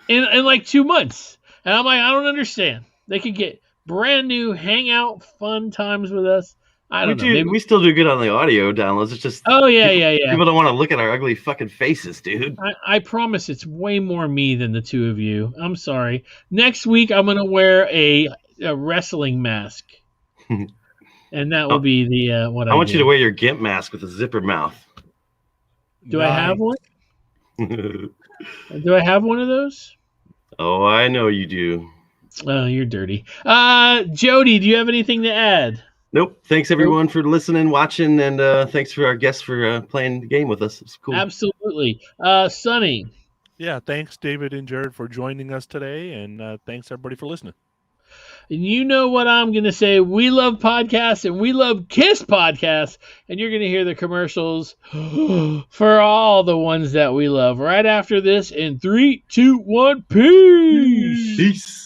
[SPEAKER 1] in like 2 months. And I'm like, I don't understand. They could get brand new hangout fun times with us. I don't know. Maybe
[SPEAKER 3] we still do good on the audio downloads. It's just
[SPEAKER 1] yeah.
[SPEAKER 3] People don't want to look at our ugly fucking faces, dude.
[SPEAKER 1] I promise it's way more me than the two of you. I'm sorry. Next week I'm gonna wear a wrestling mask, and that will be the what I
[SPEAKER 3] want
[SPEAKER 1] do.
[SPEAKER 3] you to wear your gimp mask with a zipper mouth.
[SPEAKER 1] Do I have one? Do I have one of those?
[SPEAKER 3] Oh, I know you do.
[SPEAKER 1] Oh, you're dirty. Jody, do you have anything to add?
[SPEAKER 3] Nope. Thanks everyone for listening, watching, and thanks for our guests for playing the game with us. It's cool.
[SPEAKER 1] Absolutely. Sonny.
[SPEAKER 4] Yeah, thanks David and Jared for joining us today, and thanks everybody for listening.
[SPEAKER 1] And you know what I'm going to say. We love podcasts, and we love Kiss podcasts, and you're going to hear the commercials for all the ones that we love right after this in 3, 2, 1, peace.
[SPEAKER 3] Peace.